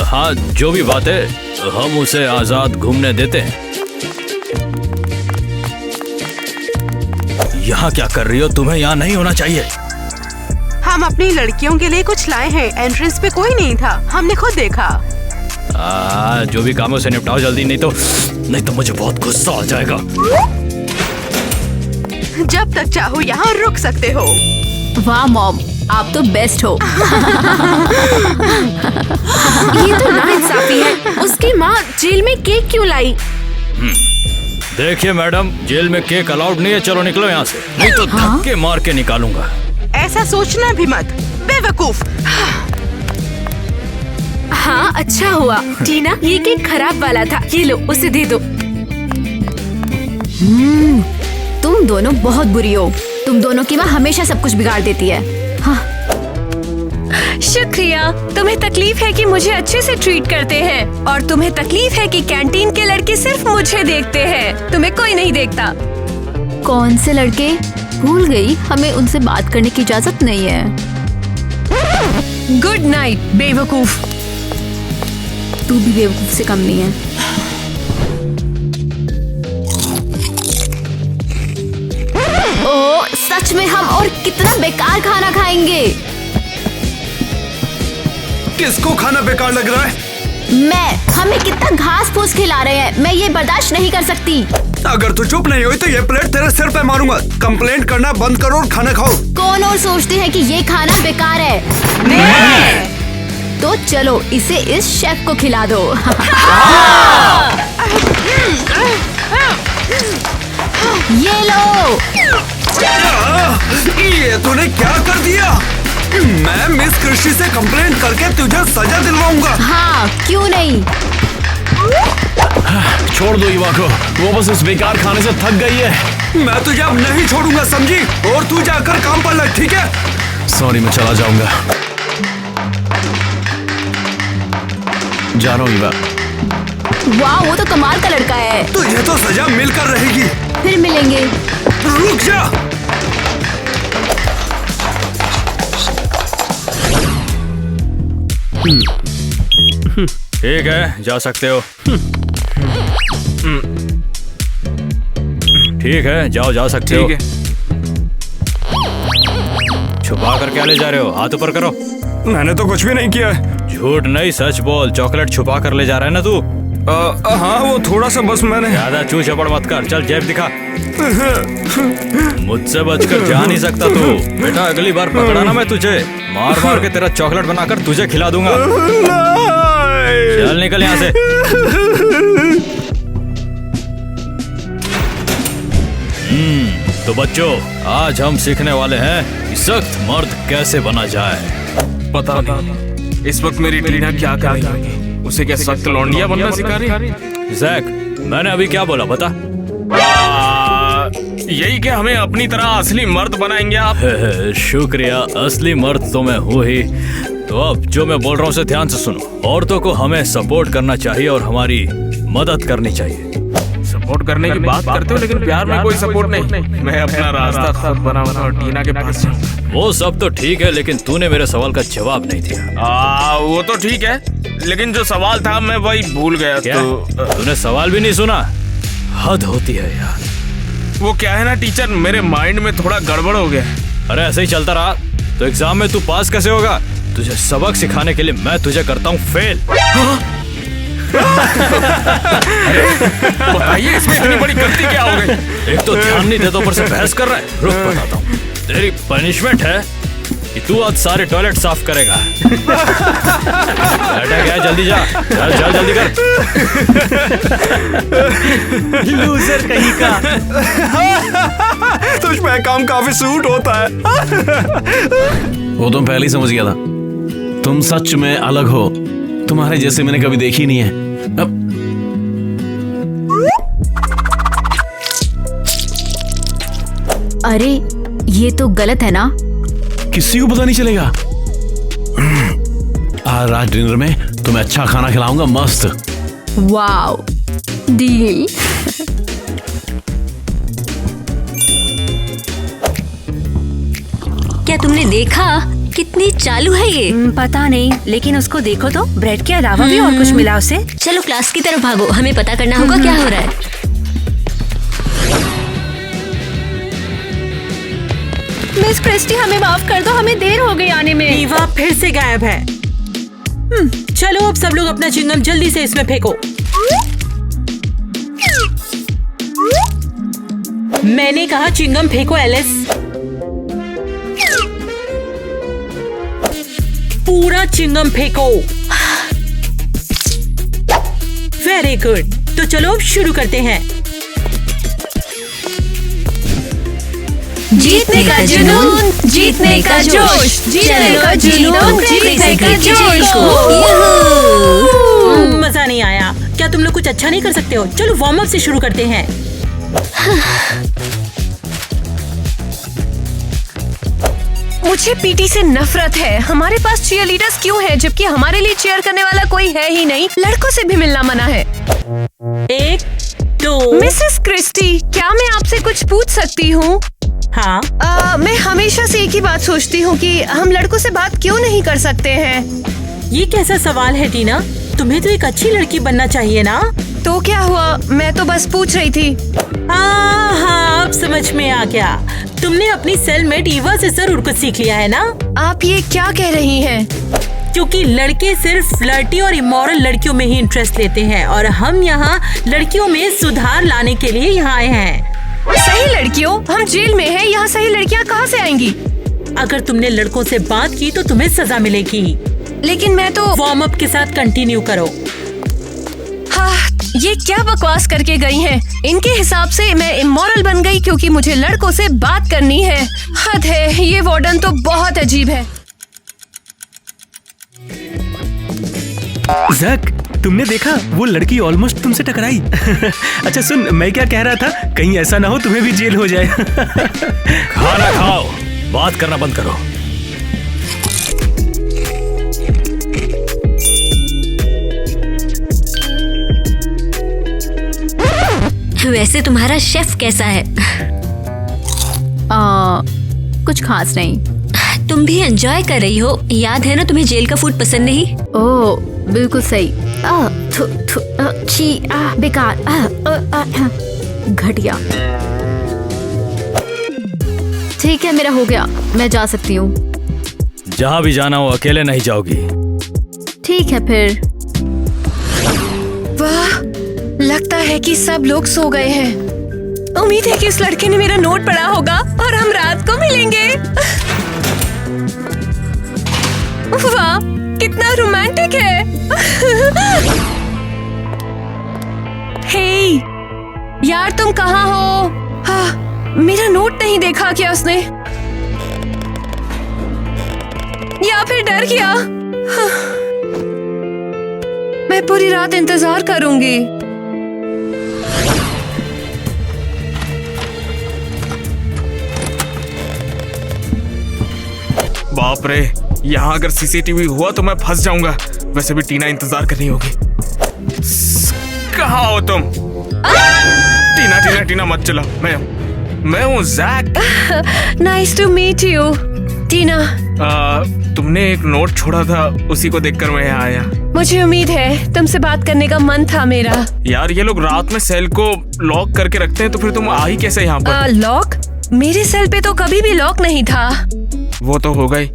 हाँ, जो भी बात है, हम उसे आजाद घूमने देते हैं। यहाँ क्या कर रही हो? तुम्हें यहाँ नहीं होना चाहिए। हम अपनी लड़कियों के लिए कुछ लाए हैं। एंट्रेंस पे कोई नहीं था, हमने खुद देखा। जो भी कामों से निपटाओ जल्दी, नहीं तो मुझे बहुत गुस्सा आ जाएगा। जब तक चाहो यहाँ रुक सकते हो। वाह मॉम, आप तो बेस्ट हो। ये तो नाइंसाफी है। उसकी माँ जेल में केक क्यों लाई? देखिए मैडम, जेल में केक अलाउड नहीं है। चलो निकलो यहाँ से, नहीं तो धक्के मार के निकालूंगा। ऐसा सोचना भी मत, बेवकूफ। हाँ अच्छा हुआ। टीना, ये केक खराब वाला था, ये लो उसे दे दो। तुम दोनों बहुत बुरी हो। तुम दोनों की माँ हमेशा सब कुछ बिगाड़ देती है। हाँ, शुक्रिया। तुम्हें तकलीफ है कि मुझे अच्छे से ट्रीट करते हैं और तुम्हें तकलीफ है कि कैंटीन के लड़के सिर्फ मुझे देखते हैं, तुम्हें कोई नहीं देखता। कौन से लड़के? भूल गई, हमें उनसे बात करने की इजाजत नहीं है। गुड नाइट बेवकूफ। तू भी बेवकूफ से कम नहीं है। ओ सच में हम और कितना बेकार खाना खाएंगे। किसको खाना बेकार लग रहा है? हमें कितना घास फूस खिला रहे हैं, मैं ये बर्दाश्त नहीं कर सकती। अगर तू चुप नहीं हुई तो ये प्लेट तेरे सिर पे मारूंगा। कंप्लेंट करना बंद करो और खाना खाओ। कौन और सोचते हैं कि ये खाना बेकार है? तो चलो इसे इस शेफ को खिला दो। ये लो। ये तूने क्या कर दिया? मैं मिस क्रिस्टी से कंप्लेंट करके तुझे सजा दिलवाऊंगा। हाँ, क्यों नहीं? छोड़ दो ईवा को, वो बस उस बेकार खाने से थक गई है। मैं तुझे अब नहीं छोड़ूंगा, समझी? और तू जाकर काम पर लग, ठीक है? सॉरी, मैं चला जाऊंगा। जा रहा हूँ ईवा। वाह, वो तो कमाल का लड़का है। तुझे तो सजा मिलकर रहेगी। फिर मिलेंगे। रुक जा। ठीक है, जा सकते हो। ठीक है, जाओ, जा सकते हो। छुपा कर क्या ले जा रहे हो? हाथ ऊपर करो। मैंने तो कुछ भी नहीं किया है। झूठ नहीं, सच बोल। चॉकलेट छुपा कर ले जा रहा है ना तू? हाँ, वो थोड़ा सा बस मैंने। ज्यादा चू चपड़ मत कर, चल जेब दिखा। मुझसे बचकर जा नहीं सकता तू। बेटा, अगली बार पकड़ा ना मैं तुझे, मार मार के तेरा चॉकलेट बनाकर तुझे खिला दूंगा। चल निकल यहाँ से। तो बच्चों, आज हम सीखने वाले हैं कि सख्त मर्द कैसे बना जाए। पता नहीं इस वक्त मेरी टीना क्या कर रही होगी। उसे क्या सख्त लौंडिया बनना सिखा रही है? जैक, मैंने अभी क्या बोला बता? यही कि हमें अपनी तरह असली मर्द बनाएंगे आप। शुक्रिया, असली मर्द तो मैं हूँ ही। तो अब जो मैं बोल रहा हूँ उसे ध्यान से सुनो। औरतों को हमें सपोर्ट करना चाहिए और हमारी मदद करनी चाहिए। सपोर्ट करने की बात करते हो, लेकिन प्यार में कोई सपोर्ट नहीं। मैं अपना रास्ता खुद बनाऊंगा और टीना के पास जाऊंगा। वो सब तो ठीक है, लेकिन तूने मेरे सवाल का जवाब नहीं दिया। वो तो ठीक है, लेकिन जो सवाल था मैं वही भूल गया। तो तूने सवाल भी नहीं सुना? हद होती है यार। वो क्या है ना टीचर, मेरे माइंड में थोड़ा गड़बड़ हो गया। अरे ऐसे ही चलता रहा तो एग्जाम में तू पास कैसे होगा? तुझे सबक सिखाने के लिए मैं तुझे करता हूँ फेल। बताइए, इसमें इतनी बड़ी गलती क्या हो गई? एक तो ध्यान नहीं देता, ऊपर से बहस कर रहा है। रुक, बताता हूँ। तेरी पनिशमेंट है कि तू आज सारे टॉयलेट साफ करेगा। बेटा क्या, जल्दी जा, चल चल जल्दी कर। लूजर कहीं का। तुझ पे काम काफी सूट होता है। वो तुम पहले ही समझ गया था। तुम सच में अलग हो। तुम्हारे जैसे मैंने कभी देखी नहीं है। अरे ये तो गलत है ना? किसी को पता नहीं चलेगा। आज डिनर में तुम्हें अच्छा खाना खिलाऊंगा, मस्त। Wow, deal. क्या तुमने देखा कितनी चालू है ये? पता नहीं, लेकिन उसको देखो तो, ब्रेड के अलावा भी और कुछ मिला उसे। चलो क्लास की तरफ भागो, हमें पता करना होगा क्या हो रहा है। मिस क्रिस्टी, हमें माफ कर दो, हमें देर हो गई आने में। ईवा फिर से गायब है। चलो अब सब लोग अपना चिंगम जल्दी से इसमें फेंको। मैंने कहा चिंगम फेंको एलिस। पूरा चिंगम फेंको। Very good. तो चलो अब शुरू करते हैं। जीतने का जुनून, जीतने का जोश, जीतने का जुनून, जीतने का जोश। मजा नहीं आया। क्या तुम लोग कुछ अच्छा नहीं कर सकते हो? चलो वार्म अप से शुरू करते हैं। मुझे पीटी से नफरत है। हमारे पास चीयर लीडर्स क्यों हैं, जबकि हमारे लिए चीयर करने वाला कोई है ही नहीं। लड़कों से भी मिलना मना है। 1 2 मिसेस क्रिस्टी, क्या मैं आपसे कुछ पूछ सकती हूँ? हाँ। मैं हमेशा से एक ही बात सोचती हूँ कि हम लड़कों से बात क्यों नहीं कर सकते हैं। ये कैसा सवाल है टीना? तुम्हें तो एक अच्छी लड़की बनना चाहिए ना? तो क्या हुआ, मैं तो बस पूछ रही थी। हाँ, अब समझ में आ गया। तुमने अपनी सेलमेट ईवा से जरूर कुछ सीख लिया है ना? आप ये क्या कह रही हैं? क्योंकि लड़के सिर्फ फ्लर्टी और इमोरल लड़कियों में ही इंटरेस्ट लेते हैं और हम यहाँ लड़कियों में सुधार लाने के लिए यहाँ आए हैं। सही लड़कियों? हम जेल में हैं, यहाँ सही लड़कियाँ कहाँ से आएंगी? अगर तुमने लड़कों से बात की तो तुम्हें सजा मिलेगी। लेकिन मैं तो वार्म अप के साथ कंटिन्यू करो। हाँ, ये क्या बकवास करके गई हैं? इनके हिसाब से मैं इमोरल बन गई क्योंकि मुझे लड़कों से बात करनी है। हद है, ये वार्डन तो बहुत अजीब है। जैक, तुमने देखा वो लड़की ऑलमोस्ट तुमसे टकराई। अच्छा सुन, मैं क्या कह रहा था, कहीं ऐसा ना हो तुम्हें भी जेल हो जाए। खाना खाओ, बात करना बंद करो। वैसे तुम्हारा शेफ कैसा है? कुछ खास नहीं। तुम भी एंजॉय कर रही हो। याद है ना तुम्हें जेल का फूड पसंद नहीं? ओह बिल्कुल सही। बेकार, घटिया। ठीक है, मेरा हो गया, मैं जा सकती हूँ। जहाँ भी जाना हो अकेले नहीं जाओगी। ठीक है फिर। वाह, लगता है कि सब लोग सो गए हैं। उम्मीद है कि इस लड़के ने मेरा नोट पढ़ा होगा और हम रात को मिलेंगे। वाह, कितना रोमांटिक है। हे यार, तुम कहाँ हो? हाँ, मेरा नोट नहीं देखा क्या उसने, या फिर डर गया? हाँ, मैं पूरी रात इंतजार करूंगी। बाप रे, यहाँ अगर सीसीटीवी हुआ तो मैं फंस जाऊंगा। वैसे भी टीना इंतजार कर रही होगी। कहाँ हो तुम? टीना टीना टीना मत चलो, मैं हूँ Jack. Nice to meet you Tina. तुमने एक नोट छोड़ा था, उसी को देखकर मैं यहाँ आया। मुझे उम्मीद है तुमसे बात करने का मन था मेरा। यार ये लोग रात में सेल को लॉक करके रखते हैं, तो फिर तुम आई कैसे यहाँ पर? लॉक? मेरे सेल पे तो कभी भी लॉक नहीं था। वो तो हो गई।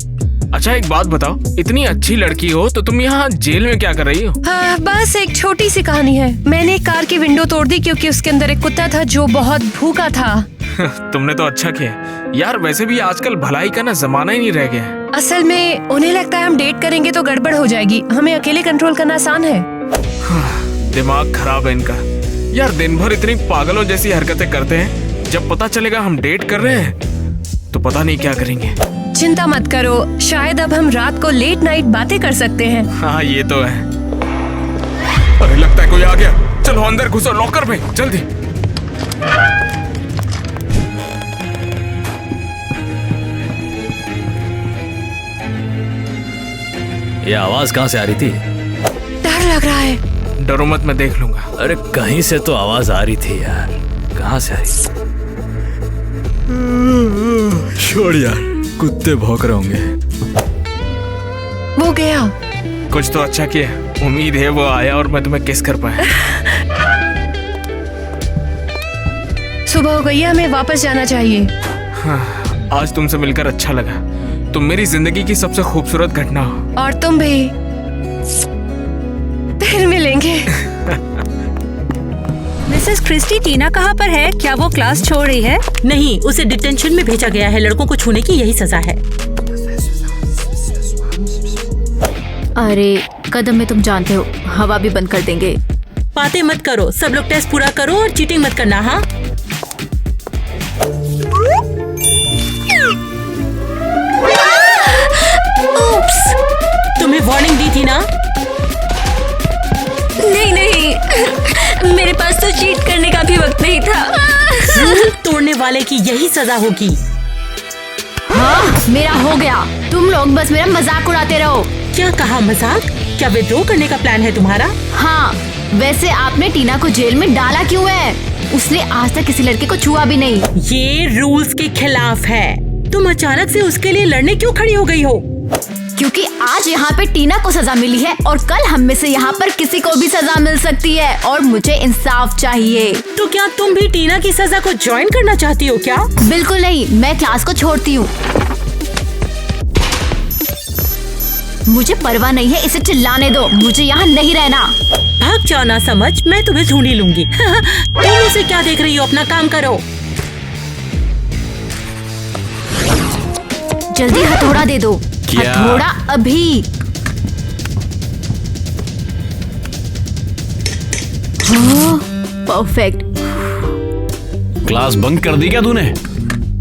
अच्छा एक बात बताओ, इतनी अच्छी लड़की हो तो तुम यहाँ जेल में क्या कर रही हो? बस एक छोटी सी कहानी है। मैंने एक कार की विंडो तोड़ दी क्योंकि उसके अंदर एक कुत्ता था जो बहुत भूखा था। तुमने तो अच्छा किया यार। वैसे भी आजकल भलाई का ना जमाना ही नहीं रह गया है। असल में उन्हें लगता है हम डेट करेंगे तो गड़बड़ हो जाएगी। हमें अकेले कंट्रोल करना आसान है। दिमाग खराब है इनका। यार दिन भर इतनी पागलों जैसी हरकतें करते हैं, जब पता चलेगा हम डेट कर रहे हैं तो पता नहीं क्या करेंगे। चिंता मत करो, शायद अब हम रात को लेट नाइट बातें कर सकते हैं। हाँ ये तो है। अरे लगता है कोई आ गया। चलो अंदर घुसो, लॉकर में जल्दी। ये आवाज कहाँ से आ रही थी? डर लग रहा है। डरो मत, मैं देख लूंगा। अरे कहीं से तो आवाज आ रही थी यार, कहाँ से आ रही? छोड़ यार, कुत्ते भौंक रहे होंगे। वो गया। कुछ तो अच्छा किया। उम्मीद है वो आया और मैं तुम्हें किस कर पाया। सुबह हो गई है, हमें वापस जाना चाहिए। हाँ, आज तुमसे मिलकर अच्छा लगा। तुम मेरी जिंदगी की सबसे खूबसूरत घटना हो। और तुम भी। फिर मिलेंगे। मिसेस क्रिस्टी, टीना कहाँ पर है? क्या वो क्लास छोड़ रही है? नहीं, उसे डिटेंशन में भेजा गया है। लड़कों को छूने की यही सजा है। अरे कदम में तुम जानते हो, हवा भी बंद कर देंगे। बातें मत करो, सब लोग टेस्ट पूरा करो और चीटिंग मत करना। हाँ तुम्हें वार्निंग दी थी ना? नहीं, मेरे पास तो चीट करने का भी वक्त नहीं था। तोड़ने वाले की यही सजा होगी। हाँ, मेरा हो गया। तुम लोग बस मेरा मजाक उड़ाते रहो। क्या कहा मजाक? क्या विद्रोह करने का प्लान है तुम्हारा? हाँ, वैसे आपने टीना को जेल में डाला क्यों है? उसने आज तक किसी लड़के को छुआ भी नहीं। ये रूल्स के खिलाफ है। तुम अचानक से उसके लिए लड़ने क्यों खड़ी हो गई हो? क्योंकि आज यहाँ पे टीना को सजा मिली है और कल हम में से यहाँ पर किसी को भी सजा मिल सकती है और मुझे इंसाफ चाहिए। तो क्या तुम भी टीना की सजा को ज्वाइन करना चाहती हो क्या? बिल्कुल नहीं, मैं क्लास को छोड़ती हूँ। मुझे परवाह नहीं है, इसे चिल्लाने दो। मुझे यहाँ नहीं रहना। भाग जाओ ना समझ, मैं तुम्हें ढूंढ ही लूंगी। तुम उसे क्या देख रही हो? अपना काम करो। जल्दी हथौड़ा दे दो। हथौड़ा अभी। परफेक्ट। क्लास बंक कर दी क्या तूने?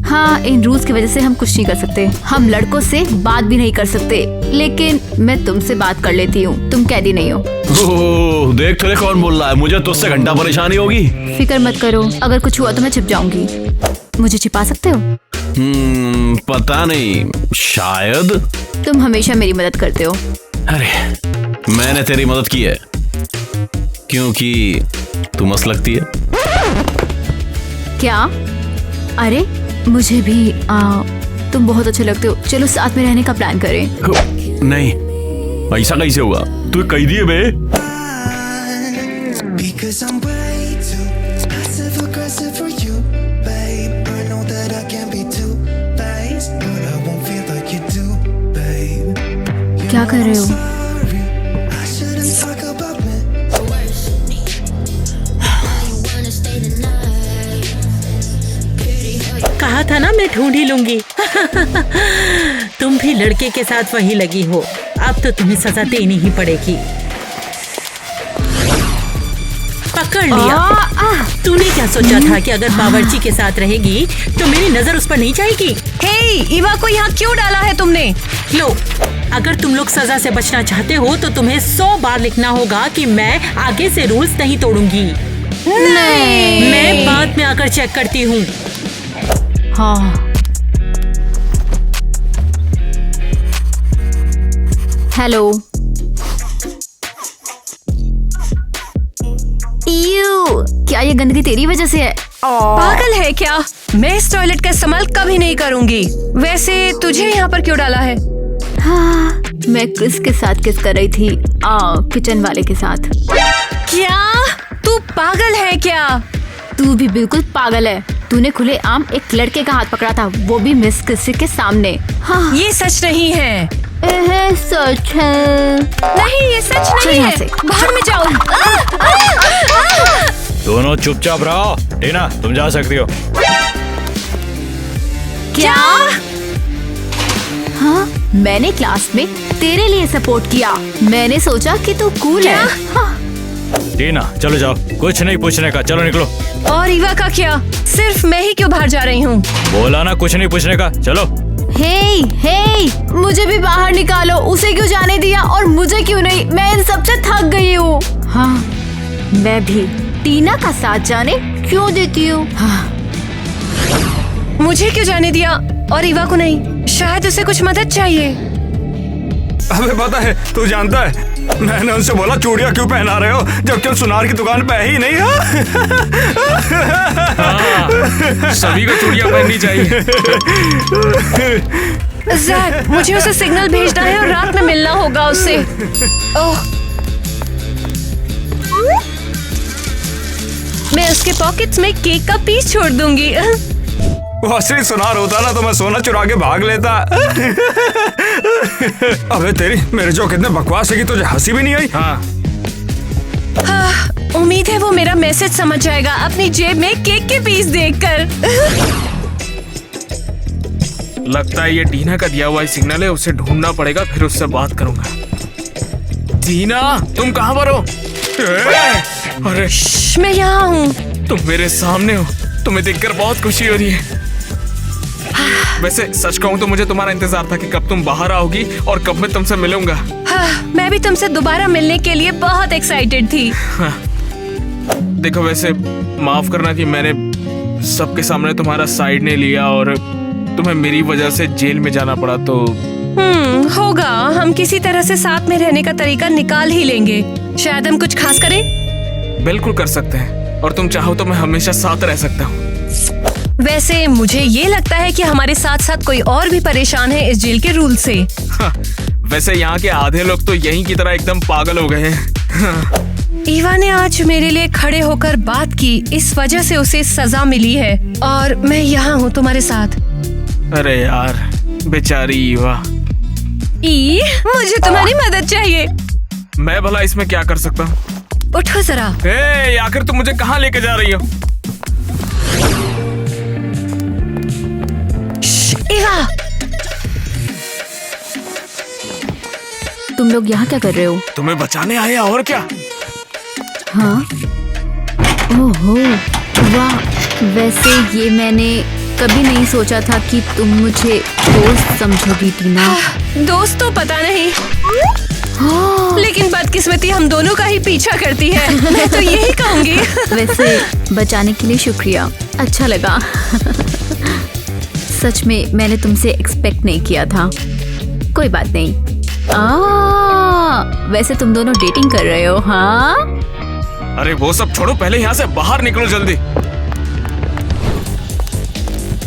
हाँ, इन रूल्स की वजह से हम कुछ नहीं कर सकते। हम लड़कों से बात भी नहीं कर सकते, लेकिन मैं तुमसे बात कर लेती हूँ। तुम कैदी नहीं हो। ओह, देख तुझे कौन बोल रहा है, मुझे तुझसे घंटा परेशानी होगी। फिक्र मत करो, अगर कुछ हुआ तो मैं छिप जाऊंगी। मुझे छिपा सकते हो? पता नहीं, शायद। तुम हमेशा मेरी मदद करते हो। अरे मैंने तेरी मदद की है क्योंकि तू मस्त लगती है। क्या? अरे मुझे भी तुम बहुत अच्छे लगते हो। चलो साथ में रहने का प्लान करें। नहीं, ऐसा कैसे हुआ? तू कैदी है बे। क्या कर रहे हो? कहा था ना मैं ढूंढ ही लूंगी। तुम भी लड़के के साथ वहीं लगी हो, अब तो तुम्हें सजा देनी ही पड़ेगी। पकड़ लिया। तूने क्या सोचा था कि अगर बावर्ची के साथ रहेगी तो मेरी नजर उस पर नहीं जाएगी? हे, ईवा को यहाँ क्यों डाला है तुमने? लो, अगर तुम लोग सजा से बचना चाहते हो तो तुम्हें 100 बार लिखना होगा कि मैं आगे से रूल्स नहीं तोड़ूंगी। नहीं। मैं बाद में आकर चेक करती हूँ। हाँ। हेलो। क्या ये गंदगी तेरी वजह से है? पागल है क्या? मैं इस टॉयलेट का इस्तेमाल कभी नहीं करूंगी। वैसे तुझे यहाँ पर क्यों डाला है? हाँ, मैं क्रिस के साथ किस कर रही थी, किचन वाले के साथ। क्या तू पागल है क्या? तू भी बिल्कुल पागल है। तूने खुले आम एक लड़के का हाथ पकड़ा था, वो भी मिस क्रिस के सामने। हाँ। ये सच नहीं है। सच है। नहीं, ये सच नहीं है। बाहर में जाओ। दोनों चुपचाप रहो। टीना, तुम जा सकती हो। क्या? हाँ, मैंने क्लास में तेरे लिए सपोर्ट किया। मैंने सोचा कि तू कूल है। हाँ। टीना, चलो जाओ, कुछ नहीं पूछने का, चलो निकलो। और ईवा का क्या? सिर्फ मैं ही क्यों बाहर जा रही हूँ? बोला ना कुछ नहीं पूछने का, चलो। हे, मुझे भी बाहर निकालो। उसे क्यों जाने दिया और मुझे क्यों नहीं? मैं इन सबसे थक गई हूँ। हाँ, मैं भी टीना का साथ जाने क्यों देती हूँ? हाँ। मुझे क्यों जाने दिया और ईवा को नहीं? शायद उसे कुछ मदद चाहिए। अबे पता है, तू जानता है, मैंने उनसे बोला चूड़ियां क्यों पहना रहे हो जबकि उन सुनार की दुकान पे ही नहीं है। सभी को चूड़ियां पहननी चाहिए। ज़ैक, मुझे उसे सिग्नल भेजना है और रात में मिलना होगा उससे। ओह, मैं उसके पॉकेट्स में केक का पीस छोड़ दूंगी। वो असली सुनार होता ना तो मैं सोना चुरा के भाग लेता। अबे तेरी, मेरे जो कितने बकवास है कि तुझे हंसी भी नहीं आई। हाँ। उम्मीद है वो मेरा मैसेज समझ जाएगा अपनी जेब में केक के पीस देखकर। लगता है ये टीना का दिया हुआ ही सिग्नल है। उसे ढूंढना पड़ेगा, फिर उससे बात करूंगा। टीना, तुम कहाँ पर हो? अरे मैं यहाँ हूँ। तुम मेरे सामने हो। तुम्हें देखकर बहुत खुशी हो रही है। वैसे सच कहूँ तो मुझे तुम्हारा इंतजार था कि कब तुम बाहर आओगी और कब मैं तुमसे मिलूंगा। हाँ, मैं भी तुमसे दोबारा मिलने के लिए बहुत एक्साइटेड थी। हाँ। देखो, वैसे माफ करना कि मैंने सबके सामने तुम्हारा साइड नहीं लिया और तुम्हें मेरी वजह से जेल में जाना पड़ा। तो होगा, हम किसी तरह से साथ में रहने का तरीका निकाल ही लेंगे। शायद हम कुछ खास करें। बिल्कुल कर सकते हैं, और तुम चाहो तो मैं हमेशा साथ रह सकता हूँ। वैसे मुझे ये लगता है कि हमारे साथ साथ कोई और भी परेशान है इस जेल के रूल से। हाँ, वैसे यहाँ के आधे लोग तो यहीं की तरह एकदम पागल हो गए हैं। हाँ। ईवा ने आज मेरे लिए खड़े होकर बात की, इस वजह से उसे सजा मिली है और मैं यहाँ हूँ तुम्हारे साथ। अरे यार, बेचारी ईवा। मुझे तुम्हारी मदद चाहिए। मैं भला इसमें क्या कर सकता हूँ? उठो जरा। आखिर तुम मुझे कहाँ लेके जा रही हो? ईवा, तुम लोग यहाँ क्या कर रहे हो? तुम्हें बचाने आया, और क्या? हाँ। ओहो, वाह। वैसे ये मैंने कभी नहीं सोचा था कि तुम मुझे दोस्त समझोगी टीना। दोस्त तो पता नहीं, लेकिन बदकिस्मती हम दोनों का ही पीछा करती है। मैं तो यही कहूँगी। वैसे बचाने के लिए शुक्रिया, अच्छा लगा। सच में मैंने तुमसे एक्सपेक्ट नहीं किया था। कोई बात नहीं। वैसे तुम दोनों डेटिंग कर रहे हो? हाँ। अरे वो सब छोड़ो, पहले यहाँ से बाहर निकलो जल्दी।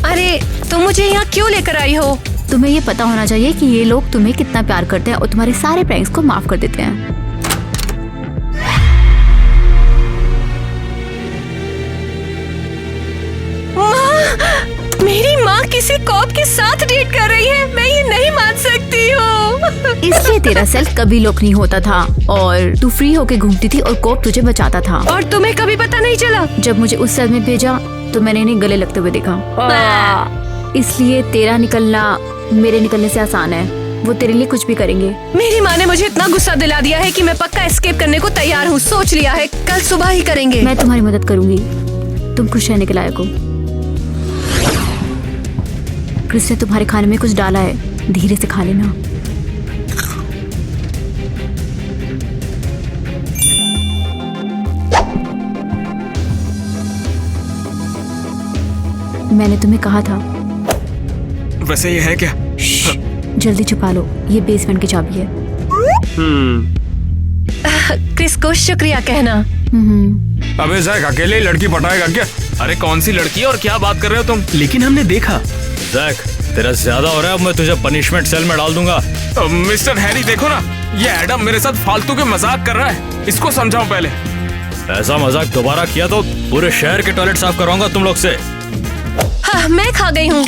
अरे तुम मुझे यहाँ क्यों लेकर आई हो? तुम्हें ये पता होना चाहिए कि ये लोग तुम्हें कितना प्यार करते हैं और तुम्हारे सारे प्रैंक्स को माफ कर देते हैं। मेरी माँ किसी कॉप के साथ डेट कर रही है, मैं ये नहीं मान सकती हूँ। इसलिए तेरा सेल्फ कभी लॉक नहीं होता था और तू फ्री होके घूमती थी और कॉप तुझे बचाता था। और तुम्हें कभी पता नहीं चला? जब मुझे उस सेल में भेजा तो मैंने इन्हें गले लगते हुए देखा। इसलिए तेरा निकलना मेरे निकलने से आसान है। वो तेरे लिए कुछ भी करेंगे। मेरी माँ ने मुझे इतना गुस्सा दिला दिया है कि मैं पक्का एस्केप करने को तैयार हूँ। सोच लिया है, कल सुबह ही करेंगे। मैं तुम्हारी मदद करूंगी, तुम खुश रहने के लायक हो। क्रिस ने तुम्हारे खाने में कुछ डाला है, धीरे से खा लेना। मैंने तुम्हें कहा था। वैसे ये है क्या? जल्दी छुपा लो, ये बेसमेंट की चाबी है। क्रिस को शुक्रिया कहना। अबे जैक अकेले ही लड़की पटाएगा क्या? अरे कौन सी लड़की और क्या बात कर रहे हो तुम? लेकिन हमने देखा। जैक तेरा ज्यादा हो रहा है, अब मैं तुझे पनिशमेंट सेल में डाल दूंगा। मिस्टर हैरी देखो ना, ये एडम मेरे साथ फालतू के मजाक कर रहा है। इसको समझाओ पहले। ऐसा मजाक दोबारा किया तो पूरे शहर के टॉयलेट साफ करवाऊंगा तुम लोग से। हाँ, मैं खा गई हूँ।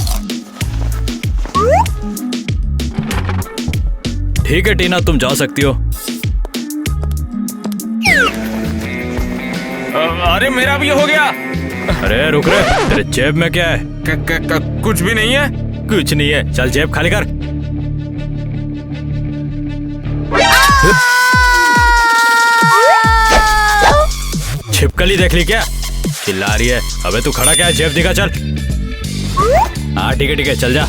ठीक है टीना, तुम जा सकती हो। अरे मेरा भी हो गया। अरे रुक रे, तेरे जेब में क्या है? कुछ भी नहीं है। कुछ नहीं है, चल जेब खाली कर। छिपकली देख ली क्या? चिल्ला रही है। अबे तू खड़ा क्या है? जेब दिखा चल। हाँ ठीक है चल जा।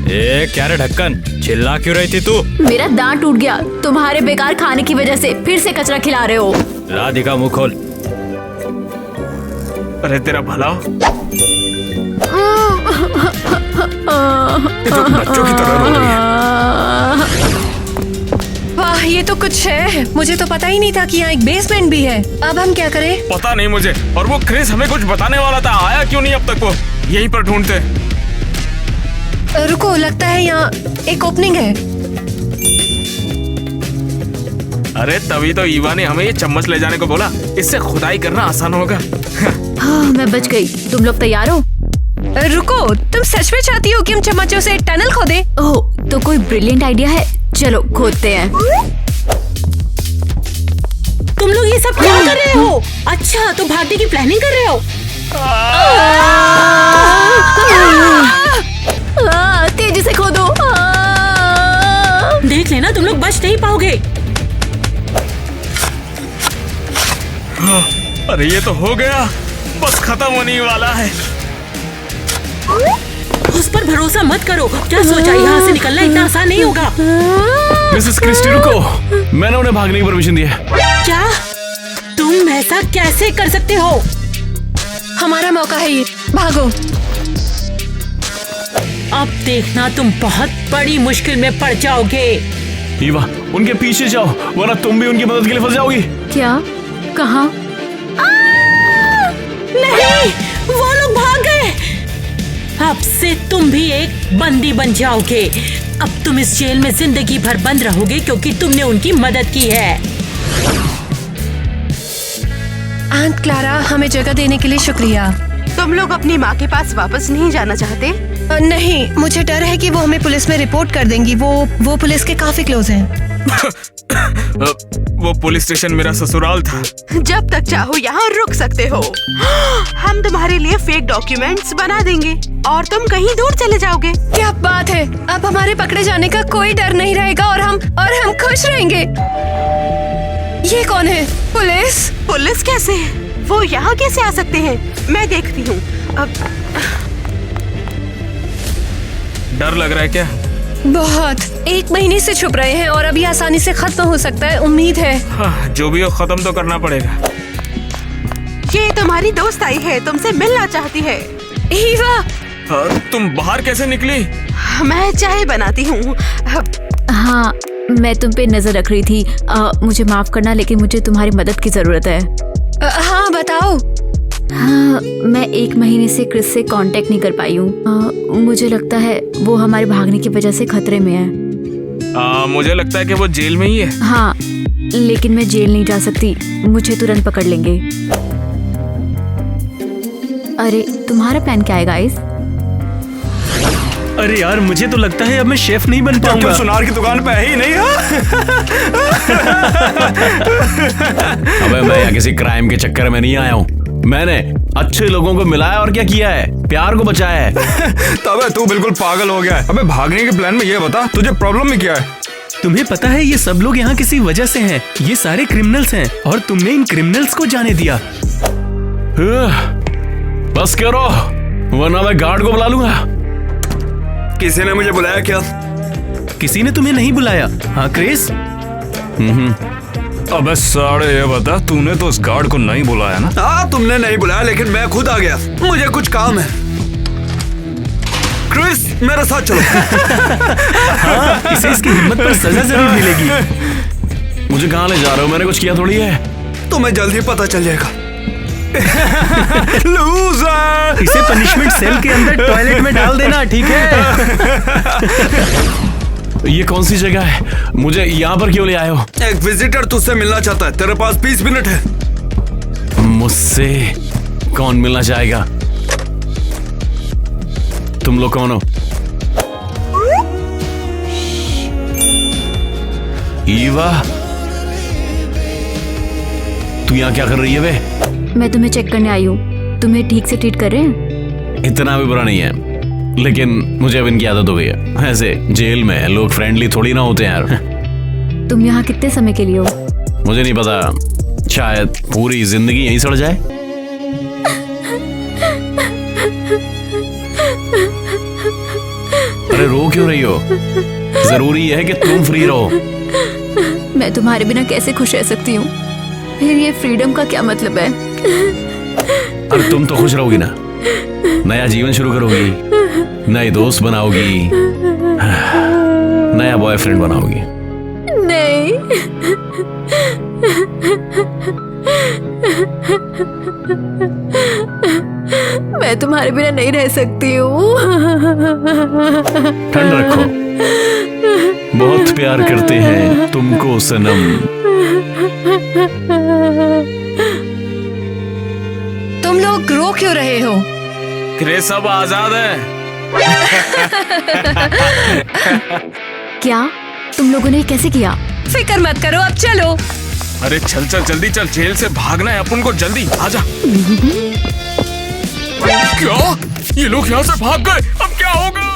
ए क्या रे ढक्कन, चिल्ला क्यों रही थी तू? मेरा दांत टूट गया तुम्हारे बेकार खाने की वजह से। फिर से कचरा खिला रहे हो। राधिका मुंह खोल। अरे तेरा भला हो। ये तो बच्चों की तरह रो रही है। वाह, ये तो कुछ है। मुझे तो पता ही नहीं था कि यहाँ एक बेसमेंट भी है। अब हम क्या करें? पता नहीं मुझे। और वो क्रिस हमें कुछ बताने वाला था, आया क्यों नहीं अब तक? वो यहीं पर ढूंढते। रुको, लगता है यहाँ एक ओपनिंग है। अरे तभी तो ईवा ने हमें ये चम्मच ले जाने को बोला। इससे खुदाई करना आसान होगा। हाँ, मैं बच गई। तुम लोग तैयार हो? रुको, तुम सच में चाहती हो कि हम चम्मचों से टनल खोदें? ओह, तो कोई ब्रिलियंट आइडिया है। चलो खोदते हैं। तुम लोग ये सब क्या कर रहे हो? अच्छा, तो भागने की प्लानिंग कर रहे हो? तेजी से खोदो। देख लेना, तुम लोग बच नहीं पाओगे। अरे ये तो हो गया, बस खत्म होने वाला है। उस पर भरोसा मत करो। क्या सोचा, यहाँ से निकलना इतना आसान नहीं होगा। मिसेस क्रिस्टी रुको, मैंने उन्हें भागने की परमिशन दी है। क्या? तुम ऐसा कैसे कर सकते हो? हमारा मौका है ये, भागो। अब देखना, तुम बहुत बड़ी मुश्किल में पड़ जाओगे। ईवा, उनके पीछे जाओ, वरना तुम भी उनकी मदद के लिए फंस जाओगी। क्या? कहाँ? नहीं, वो लोग भाग गए। अब से तुम भी एक बंदी बन जाओगे। अब तुम इस जेल में जिंदगी भर बंद रहोगे क्योंकि तुमने उनकी मदद की है। आंट क्लारा, हमें जगह देने के लिए शुक्रिया। तुम लोग अपनी माँ के पास वापस नहीं जाना चाहते? नहीं, मुझे डर है कि वो हमें पुलिस में रिपोर्ट कर देंगी। वो पुलिस के काफी क्लोज हैं। वो पुलिस स्टेशन मेरा ससुराल था। जब तक चाहो यहाँ रुक सकते हो। हम तुम्हारे लिए फेक डॉक्यूमेंट्स बना देंगे और तुम कहीं दूर चले जाओगे। क्या बात है, अब हमारे पकड़े जाने का कोई डर नहीं रहेगा और हम खुश रहेंगे। ये कौन है? पुलिस? पुलिस कैसे? वो यहाँ कैसे आ सकते हैं? मैं देखती हूँ। डर लग रहा है क्या? बहुत। 1 महीने से छुप रहे हैं और अभी आसानी से खत्म हो सकता है। उम्मीद है। हाँ, जो भी हो खत्म तो करना पड़ेगा। ये तुम्हारी दोस्त आई है, तुमसे मिलना चाहती है। ईवा, तुम बाहर कैसे निकली? मैं चाय बनाती हूँ। हाँ, मैं तुम पे नजर रख रही थी। मुझे माफ करना, लेकिन मुझे तुम्हारी मदद की जरूरत है। हाँ बताओ। हाँ, मैं 1 महीने से क्रिस से कांटेक्ट नहीं कर पाई हूँ। मुझे लगता है वो हमारे भागने की वजह से खतरे में है। मुझे लगता है कि वो जेल में ही है। हाँ, लेकिन मैं जेल नहीं जा सकती, मुझे तुरंत पकड़ लेंगे। अरे तुम्हारा प्लान क्या है गाइस? अरे यार, मुझे तो लगता है अब मैं शेफ नहीं बन पाऊंगा। सुनार की दुकान पे है ही नहीं। अबे मैं यहाँ किसी क्राइम के चक्कर में नहीं आया हूँ। मैंने अच्छे लोगों को मिलाया और क्या किया है, प्यार को बचाया है। तबे तू बिल्कुल पागल हो गया है। अबे भागने के प्लान में ये बता तुझे प्रॉब्लम में क्या है? तुम्हें पता है ये सब लोग यहाँ किसी वजह से हैं। ये सारे क्रिमिनल्स हैं और तुमने इन क्रिमिनल्स को जाने दिया। बस करो वरना मैं गार्ड को बुला लूंगा। किसी ने मुझे बुलाया क्या? किसी ने तुम्हें नहीं बुलाया। हाँ क्रिस? अबे साढ़े, ये बता तूने तो उस गार्ड को नहीं बुलाया ना? हाँ, तुमने नहीं बुलाया लेकिन मैं खुद आ गया। मुझे कुछ काम है। क्रिस मेरे साथ चलो। हाँ, इसे इसकी हिम्मत पर सजा जरूर मिलेगी। मुझे कहाँ ले जा रहे हो? मैंने कुछ किया थोड़ी है। तुम्हें जल्दी पता चल जाएगा। लूजर! इसे पनिशमेंट सेल के अंदर टॉयलेट में डाल देना, ठीक है? ये कौन सी जगह है? मुझे यहाँ पर क्यों ले आए हो? एक विजिटर तुझसे मिलना चाहता है। तेरे पास 20 मिनट है। मुझसे कौन मिलना चाहेगा? तुम लोग कौन हो? ईवा, तू यहाँ क्या कर रही है बे? मैं तुम्हें चेक करने आई हूँ। तुम्हें ठीक से ट्रीट कर रहे हैं? इतना भी बुरा नहीं है, लेकिन मुझे अब इनकी आदत हो गई है। ऐसे जेल में लोग फ्रेंडली थोड़ी ना होते हैं यार। तुम यहाँ कितने समय के लिए हो? मुझे नहीं पता, शायद पूरी जिंदगी यहीं सड़ जाए। अरे रो क्यों रही हो? जरूरी है कि तुम फ्री रहो। मैं तुम्हारे बिना कैसे खुश रह सकती हूँ? फिर ये फ्रीडम का क्या मतलब है? अरे तुम तो खुश रहोगी ना, नया जीवन शुरू करोगी, नए दोस्त बनाओगी, नया बॉयफ्रेंड बनाओगी। नहीं। मैं तुम्हारे बिना नहीं रह सकती हूँ। ठंड रखो, बहुत प्यार करते हैं तुमको सनम। तुम लोग रो क्यों रहे हो? क्रिस अब आजाद है। क्या तुम लोगों ने कैसे किया? फिक्र मत करो, अब चलो। अरे चल चल जल्दी चल, जेल से भागना है अपन को, जल्दी आजा। क्या? ये लोग यहाँ से भाग गए, अब क्या होगा?